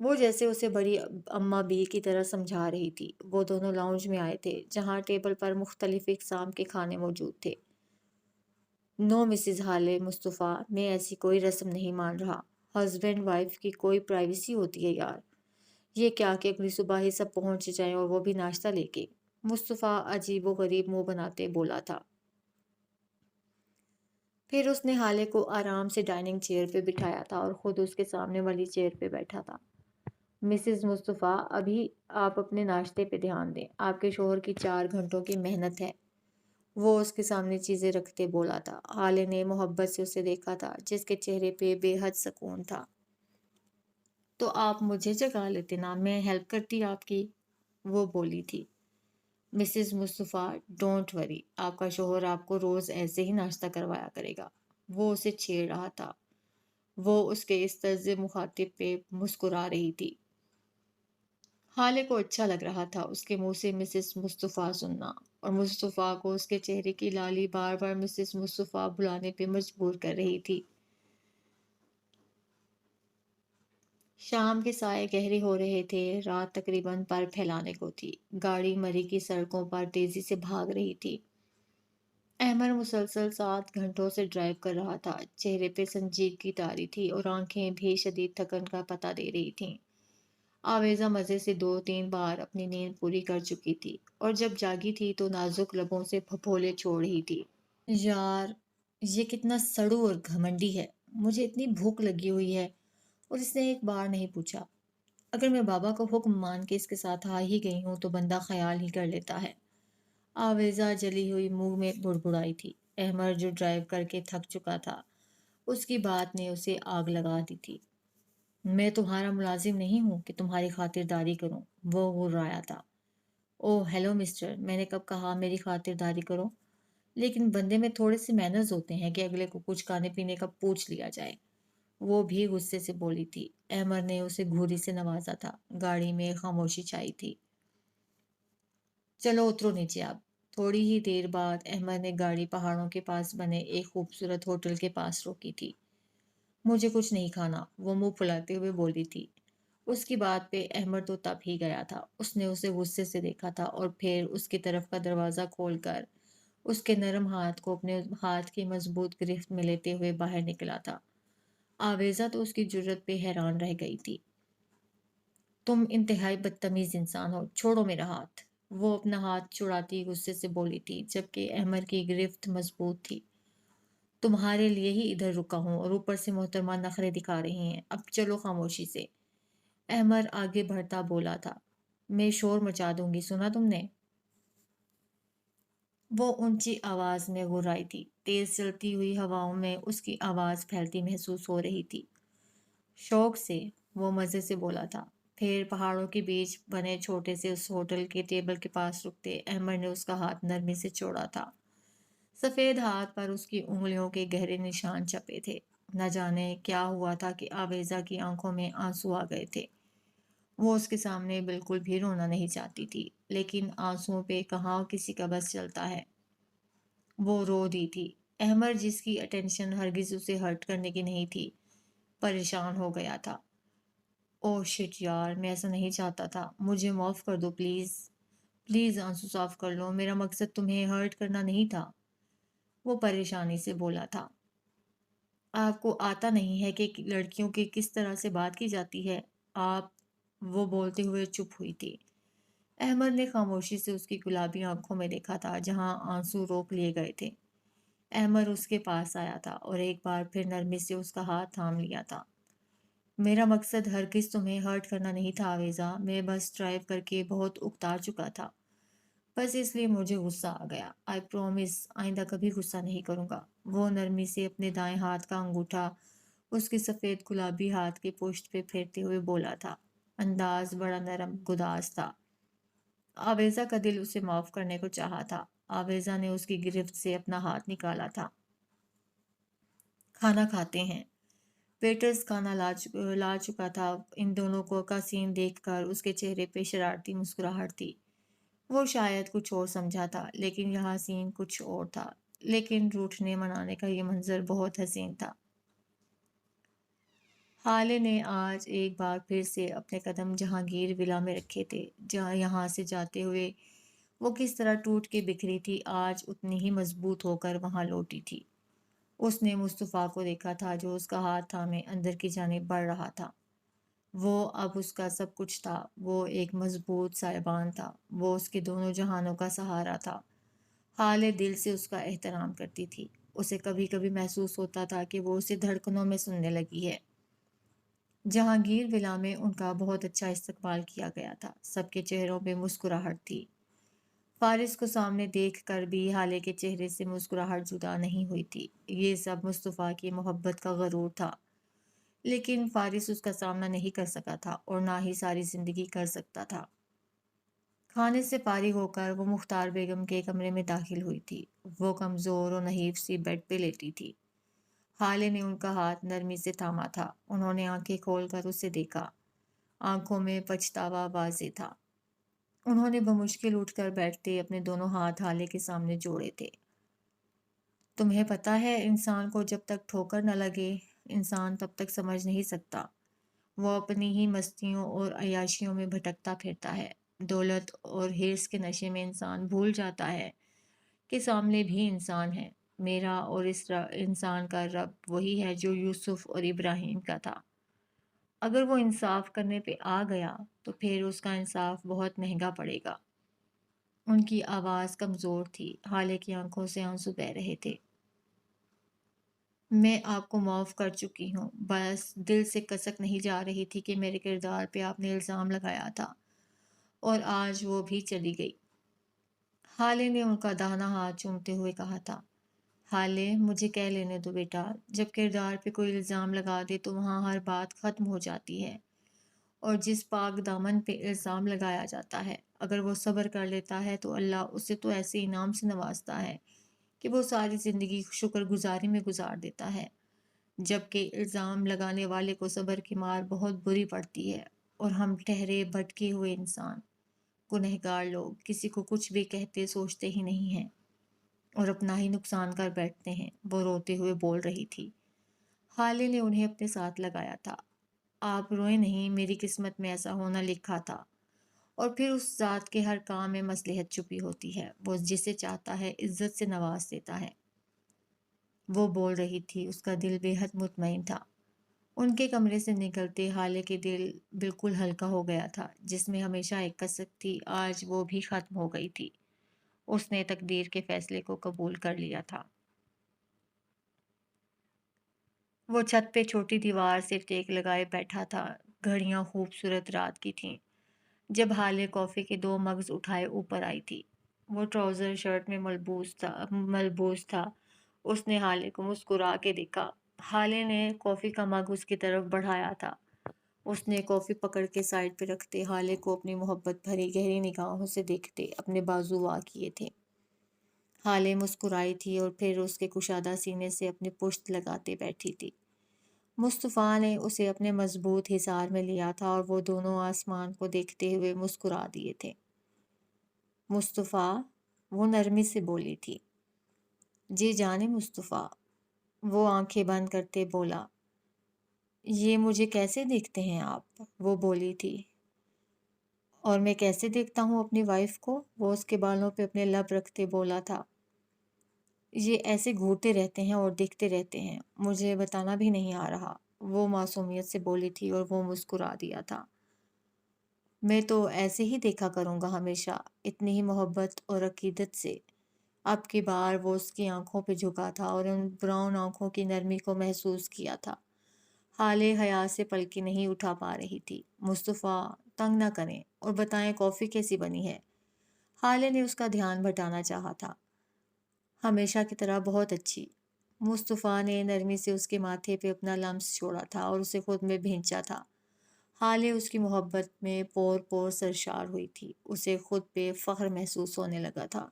وہ جیسے اسے بڑی اماں بی کی طرح سمجھا رہی تھی۔ وہ دونوں لاؤنج میں آئے تھے جہاں ٹیبل پر مختلف اقسام کے کھانے موجود تھے۔ نو مسز ہالے، مصطفیٰ، میں ایسی کوئی رسم نہیں مان رہا۔ ہسبینڈ وائف کی کوئی پرائیویسی ہوتی ہے یار۔ یہ کیا کہ اگلی صبح ہی سب پہنچ جائیں، اور وہ بھی ناشتہ لے کے۔ مصطفیٰ عجیب و غریب منہ بناتے بولا تھا۔ پھر اس نے حالے کو آرام سے ڈائننگ چیئر پہ بٹھایا تھا اور خود اس کے سامنے والی چیئر پہ بیٹھا تھا۔ مسز مصطفیٰ، ابھی آپ اپنے ناشتے پہ دھیان دیں، آپ کے شوہر کی 4 گھنٹوں کی محنت ہے۔ وہ اس کے سامنے چیزیں رکھتے بولا تھا۔ حالے نے محبت سے اسے دیکھا تھا، جس کے چہرے پہ بے حد سکون تھا۔ تو آپ مجھے جگا لیتے نا، میں ہیلپ کرتی آپ کی، وہ بولی تھی۔ مسز مصطفیٰ، ڈونٹ وری، آپ کا شوہر آپ کو روز ایسے ہی ناشتہ کروایا کرے گا۔ وہ اسے چھیڑ رہا تھا۔ وہ اس کے اس طرز مخاطب پہ مسکرا رہی تھی۔ حالے کو اچھا لگ رہا تھا اس کے منہ سے مسز مصطفیٰ سننا، اور مصطفیٰ کو اس کے چہرے کی لالی بار بار مسز مصطفیٰ بلانے پہ مجبور کر رہی تھی۔ شام کے سائے گہرے ہو رہے تھے، رات تقریباً پر پھیلانے کو تھی۔ گاڑی مری کی سڑکوں پر تیزی سے بھاگ رہی تھی۔ احمد مسلسل 7 گھنٹوں سے ڈرائیو کر رہا تھا۔ چہرے پہ سنجیدگی طاری تھی اور آنکھیں بھی شدید تھکن کا پتہ دے رہی تھیں۔ آویزہ مزے سے 2 3 بار اپنی نیند پوری کر چکی تھی، اور جب جاگی تھی تو نازک لبوں سے پھپھولے چھوڑ رہی تھی۔ یار، یہ کتنا سڑو اور گھمنڈی ہے، مجھے اتنی بھوک لگی ہوئی ہے، اور اس نے ایک بار نہیں پوچھا۔ اگر میں بابا کو حکم مان کے اس کے ساتھ آ ہی گئی ہوں تو بندہ خیال ہی کر لیتا ہے۔ آویزہ جلی ہوئی منہ میں بڑبڑائی تھی۔ احمد جو ڈرائیو کر کے تھک چکا تھا، اس کی بات نے اسے آگ لگا دی تھی۔ میں تمہارا ملازم نہیں ہوں کہ تمہاری خاطرداری کروں، وہ غرایا تھا۔ او ہیلو مسٹر، میں نے کب کہا میری خاطرداری کرو؟ لیکن بندے میں تھوڑے سے مینرز ہوتے ہیں کہ اگلے کو کچھ کھانے پینے کا پوچھ لیا جائے، وہ بھی غصے سے بولی تھی۔ احمد نے اسے گھوری سے نوازا تھا۔ گاڑی میں خاموشی چھائی تھی۔ چلو اترو نیچے آپ۔ تھوڑی ہی دیر بعد احمد نے گاڑی پہاڑوں کے پاس بنے ایک خوبصورت ہوٹل کے پاس روکی تھی۔ مجھے کچھ نہیں کھانا، وہ منہ پھلاتے ہوئے بولی تھی۔ اس کی بات پہ احمد تو تب ہی گیا تھا۔ اس نے اسے غصے سے دیکھا تھا اور پھر اس کی طرف کا دروازہ کھول کر اس کے نرم ہاتھ کو اپنے ہاتھ کی مضبوط گرفت میں لیتے ہوئے باہر نکلا تھا۔ آویزہ تو اس کی جرت پہ حیران رہ گئی تھی۔ تم انتہائی بدتمیز انسان ہو، چھوڑو میرا ہاتھ، وہ اپنا ہاتھ چھڑاتی غصے سے بولی تھی، جبکہ احمد کی گرفت مضبوط تھی۔ تمہارے لیے ہی ادھر رکا ہوں، اور اوپر سے محترمہ نخرے دکھا رہی ہیں، اب چلو خاموشی سے۔ احمد آگے بڑھتا بولا تھا۔ میں شور مچا دوں گی، سنا تم نے؟ وہ اونچی آواز میں غرائی تھی۔ تیز چلتی ہوئی ہواؤں میں اس کی آواز پھیلتی محسوس ہو رہی تھی۔ شوق سے، وہ مزے سے بولا تھا۔ پھر پہاڑوں کے بیچ بنے چھوٹے سے اس ہوٹل کے ٹیبل کے پاس رکتے احمد نے اس کا ہاتھ نرمی سے چھوڑا تھا۔ سفید ہاتھ پر اس کی انگلیوں کے گہرے نشان چھپے تھے۔ نہ جانے کیا ہوا تھا کہ آویزا کی آنکھوں میں آنسو آ گئے تھے۔ وہ اس کے سامنے بالکل بھی رونا نہیں چاہتی تھی، لیکن آنسوؤں پہ کہاں کسی کا بس چلتا ہے۔ وہ رو دی تھی۔ احمد، جس کی اٹینشن ہرگز اسے ہرٹ کرنے کی نہیں تھی، پریشان ہو گیا تھا۔ اوہ شٹ یار، میں ایسا نہیں چاہتا تھا، مجھے معاف کر دو پلیز۔ پلیز آنسو صاف کر لو، میرا مقصد تمہیں ہرٹ کرنا نہیں تھا، وہ پریشانی سے بولا تھا۔ آپ کو آتا نہیں ہے کہ لڑکیوں کی کس طرح سے بات کی جاتی ہے؟ آپ، وہ بولتے ہوئے چپ ہوئی تھی۔ احمد نے خاموشی سے اس کی گلابی آنکھوں میں دیکھا تھا جہاں آنسو روک لیے گئے تھے۔ احمد اس کے پاس آیا تھا اور ایک بار پھر نرمی سے اس کا ہاتھ تھام لیا تھا۔ میرا مقصد ہرگز تمہیں ہرٹ کرنا نہیں تھا آویزا، میں بس ڈرائیو کر کے بہت اکتا چکا تھا، بس اس لیے مجھے غصہ آ گیا۔ آئی پرومس آئندہ کبھی غصہ نہیں کروں گا، وہ نرمی سے اپنے دائیں ہاتھ کا انگوٹھا اس کے سفید گلابی ہاتھ کے پشت پہ پھیرتے ہوئے بولا تھا۔ انداز بڑا نرم گداز تھا۔ آویزا کا دل اسے معاف کرنے کو چاہا تھا۔ آویزا نے اس کی گرفت سے اپنا ہاتھ نکالا تھا۔ کھانا کھاتے ہیں۔ ویٹرز کھانا لا چکا تھا۔ ان دونوں کو کا سین دیکھ کر اس کے چہرے پہ شرارتی مسکراہٹ تھی۔ وہ شاید کچھ اور سمجھا تھا، لیکن یہاں سین کچھ اور تھا۔ لیکن روٹھنے منانے کا یہ منظر بہت حسین تھا۔ حالے نے آج ایک بار پھر سے اپنے قدم جہانگیر ولا میں رکھے تھے۔ جہاں یہاں سے جاتے ہوئے وہ کس طرح ٹوٹ کے بکھری تھی، آج اتنی ہی مضبوط ہو کر وہاں لوٹی تھی۔ اس نے مصطفیٰ کو دیکھا تھا جو اس کا ہاتھ تھامے اندر کی جانب بڑھ رہا تھا۔ وہ اب اس کا سب کچھ تھا، وہ ایک مضبوط سائبان تھا، وہ اس کے دونوں جہانوں کا سہارا تھا۔ حالے دل سے اس کا احترام کرتی تھی۔ اسے کبھی کبھی محسوس ہوتا تھا کہ وہ اسے دھڑکنوں میں سننے لگی ہے۔ جہانگیر ولا میں ان کا بہت اچھا استقبال کیا گیا تھا، سب کے چہروں پہ مسکراہٹ تھی۔ فارس کو سامنے دیکھ کر بھی حالے کے چہرے سے مسکراہٹ جدا نہیں ہوئی تھی۔ یہ سب مصطفیٰ کی محبت کا غرور تھا، لیکن فارس اس کا سامنا نہیں کر سکا تھا اور نہ ہی ساری زندگی کر سکتا تھا۔ کھانے سے فارغ ہو کر وہ مختار بیگم کے کمرے میں داخل ہوئی تھی۔ وہ کمزور اور نحیف سی بیڈ پہ لیٹی تھی۔ حالے نے ان کا ہاتھ نرمی سے تھاما تھا۔ انہوں نے آنکھیں کھول کر اسے دیکھا۔ آنکھوں میں پچھتاوا واضح تھا۔ انہوں نے بمشکل اٹھ کر بیٹھتے اپنے دونوں ہاتھ حالے کے سامنے جوڑے تھے۔ تمہیں پتہ ہے، انسان کو جب تک ٹھوکر نہ لگے، انسان تب تک سمجھ نہیں سکتا۔ وہ اپنی ہی مستیوں اور عیاشیوں میں بھٹکتا پھرتا ہے۔ دولت اور حرص کے نشے میں انسان بھول جاتا ہے کہ سامنے بھی انسان ہے۔ میرا اور اس انسان کا رب وہی ہے جو یوسف اور ابراہیم کا تھا۔ اگر وہ انصاف کرنے پہ آ گیا تو پھر اس کا انصاف بہت مہنگا پڑے گا۔ ان کی آواز کمزور تھی، حالے کی آنکھوں سے آنسو بہہ رہے تھے۔ میں آپ کو معاف کر چکی ہوں، بس دل سے کسک نہیں جا رہی تھی کہ میرے کردار پہ آپ نے الزام لگایا تھا، اور آج وہ بھی چلی گئی۔ حالے نے ان کا داہنا ہاتھ چومتے ہوئے کہا تھا۔ حالے، مجھے کہہ لینے دو بیٹا، جب کردار پہ کوئی الزام لگا دے تو وہاں ہر بات ختم ہو جاتی ہے، اور جس پاک دامن پہ الزام لگایا جاتا ہے، اگر وہ صبر کر لیتا ہے تو اللہ اسے تو ایسے انعام سے نوازتا ہے کہ وہ ساری زندگی شکر گزاری میں گزار دیتا ہے، جبکہ الزام لگانے والے کو صبر کی مار بہت بری پڑتی ہے، اور ہم ٹھہرے بھٹکے ہوئے انسان، گنہگار لوگ کسی کو کچھ بھی کہتے سوچتے ہی نہیں ہیں اور اپنا ہی نقصان کر بیٹھتے ہیں۔ وہ روتے ہوئے بول رہی تھی۔ حالے نے انہیں اپنے ساتھ لگایا تھا۔ آپ روئیں نہیں، میری قسمت میں ایسا ہونا لکھا تھا، اور پھر اس ذات کے ہر کام میں مصلحت چھپی ہوتی ہے، وہ جسے چاہتا ہے عزت سے نواز دیتا ہے۔ وہ بول رہی تھی، اس کا دل بے حد مطمئن تھا۔ ان کے کمرے سے نکلتے حالے کے دل بالکل ہلکا ہو گیا تھا، جس میں ہمیشہ ایک کسک تھی، آج وہ بھی ختم ہو گئی تھی۔ اس نے تقدیر کے فیصلے کو قبول کر لیا تھا۔ وہ چھت پہ چھوٹی دیوار سے ٹیک لگائے بیٹھا تھا۔ گھڑیاں خوبصورت رات کی تھیں جب حالے کافی کے 2 مگز اٹھائے اوپر آئی تھی۔ وہ ٹراؤزر شرٹ میں ملبوس تھا۔ اس نے حالے کو مسکرا کے دیکھا۔ حالے نے کافی کا مگ اس کی طرف بڑھایا تھا۔ اس نے کافی پکڑ کے سائڈ پہ رکھتے حالے کو اپنی محبت بھری گہری نگاہوں سے دیکھتے اپنے بازو وا کیے تھے۔ حالے مسکرائی تھی اور پھر اس کے کشادہ سینے سے اپنی پشت لگاتے بیٹھی تھی۔ مصطفیٰ نے اسے اپنے مضبوط حصار میں لیا تھا اور وہ دونوں آسمان کو دیکھتے ہوئے مسکرا دیے تھے۔ مصطفیٰ، وہ نرمی سے بولی تھی۔ جی جانے مصطفیٰ، وہ آنکھیں بند کرتے بولا۔ یہ مجھے کیسے دیکھتے ہیں آپ؟ وہ بولی تھی۔ اور میں کیسے دیکھتا ہوں اپنی وائف کو؟ وہ اس کے بالوں پہ اپنے لب رکھتے بولا تھا۔ یہ ایسے گھورتے رہتے ہیں اور دیکھتے رہتے ہیں، مجھے بتانا بھی نہیں آ رہا، وہ معصومیت سے بولی تھی اور وہ مسکرا دیا تھا۔ میں تو ایسے ہی دیکھا کروں گا ہمیشہ، اتنی ہی محبت اور عقیدت سے۔ اب کی بار وہ اس کی آنکھوں پہ جھکا تھا اور ان براؤن آنکھوں کی نرمی کو محسوس کیا تھا۔ حالے حیا سے پلکی نہیں اٹھا پا رہی تھی۔ مصطفیٰ، تنگ نہ کریں اور بتائیں کافی کیسی بنی ہے؟ حالے نے اس کا دھیان بٹانا چاہا تھا۔ ہمیشہ کی طرح بہت اچھی۔ مصطفیٰ نے نرمی سے اس کے ماتھے پہ اپنا لمس چھوڑا تھا اور اسے خود میں بھینچا تھا۔ حالے اس کی محبت میں پور پور سرشار ہوئی تھی، اسے خود پہ فخر محسوس ہونے لگا تھا۔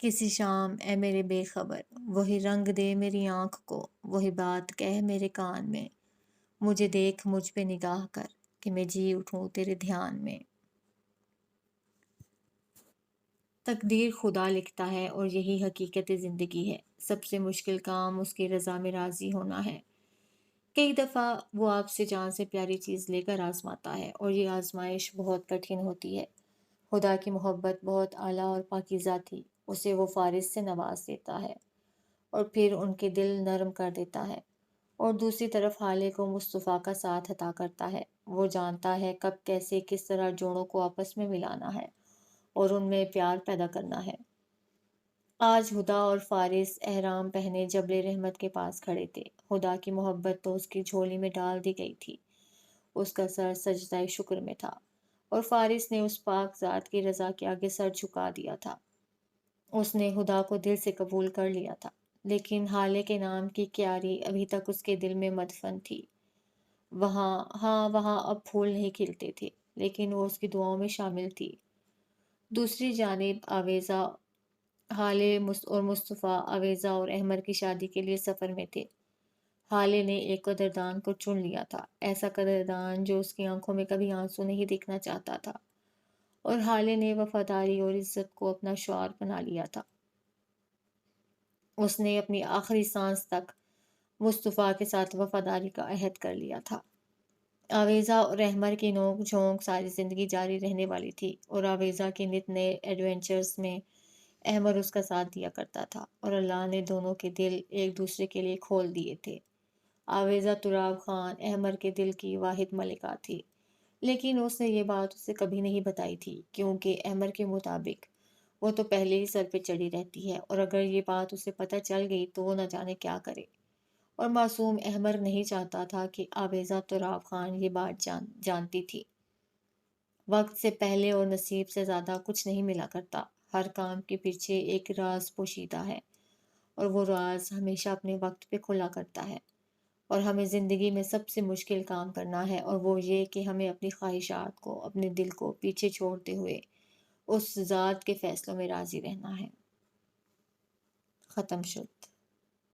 کسی شام اے میرے بے خبر، وہی رنگ دے میری آنکھ کو، وہی بات کہہ میرے کان میں، مجھے دیکھ مجھ پہ نگاہ کر کہ میں جی اٹھوں تیرے دھیان میں۔ تقدیر خدا لکھتا ہے اور یہی حقیقت زندگی ہے۔ سب سے مشکل کام اس کی رضا میں راضی ہونا ہے۔ کئی دفعہ وہ آپ سے جان سے پیاری چیز لے کر آزماتا ہے اور یہ آزمائش بہت کٹھن ہوتی ہے۔ خدا کی محبت بہت اعلیٰ اور پاکیزہ تھی، اسے وہ فارس سے نواز دیتا ہے اور پھر ان کے دل نرم کر دیتا ہے، اور دوسری طرف حالے کو مصطفیٰ کا ساتھ عطا کرتا ہے۔ وہ جانتا ہے کب کیسے کس طرح جوڑوں کو آپس میں ملانا ہے اور ان میں پیار پیدا کرنا ہے۔ آج ہدا اور فارس احرام پہنے جبل رحمت کے پاس کھڑے تھے۔ خدا کی محبت تو اس کی جھولی میں ڈال دی گئی تھی، اس کا سر سجدہ شکر میں تھا، اور فارس نے اس پاک ذات کی رضا کے آگے سر جھکا دیا تھا۔ اس نے خدا کو دل سے قبول کر لیا تھا، لیکن حالے کے نام کی کیاری ابھی تک اس کے دل میں مدفن تھی۔ وہاں اب پھول نہیں کھلتے تھے، لیکن وہ اس کی دعاؤں میں شامل تھی۔ دوسری جانب آویزہ، حالے اور مصطفیٰ آویزہ اور احمر کی شادی کے لیے سفر میں تھے۔ حالے نے ایک قدردان کو چن لیا تھا، ایسا قدردان جو اس کی آنکھوں میں کبھی آنسو نہیں دیکھنا چاہتا تھا، اور حالے نے وفاداری اور عزت کو اپنا شعار بنا لیا تھا۔ اس نے اپنی آخری سانس تک مصطفیٰ کے ساتھ وفاداری کا عہد کر لیا تھا۔ آویزہ اور احمر کی نوک جھونک ساری زندگی جاری رہنے والی تھی، اور آویزہ کے نت نئے ایڈونچرز میں احمر اس کا ساتھ دیا کرتا تھا، اور اللہ نے دونوں کے دل ایک دوسرے کے لیے کھول دیے تھے۔ آویزہ تراب خان احمر کے دل کی واحد ملکہ تھی، لیکن اس نے یہ بات اسے کبھی نہیں بتائی تھی، کیونکہ احمر کے مطابق وہ تو پہلے ہی سر پہ چڑھی رہتی ہے، اور اگر یہ بات اسے پتہ چل گئی تو وہ نہ جانے کیا کرے۔ اور معصوم احمر نہیں چاہتا تھا کہ آویزہ تراب خان یہ بات جانتی تھی۔ وقت سے پہلے اور نصیب سے زیادہ کچھ نہیں ملا کرتا، ہر کام کے پیچھے ایک راز پوشیدہ ہے، اور وہ راز ہمیشہ اپنے وقت پہ کھلا کرتا ہے۔ اور ہمیں زندگی میں سب سے مشکل کام کرنا ہے، اور وہ یہ کہ ہمیں اپنی خواہشات کو، اپنے دل کو پیچھے چھوڑتے ہوئے اس ذات کے فیصلوں میں راضی رہنا ہے۔ ختم شد۔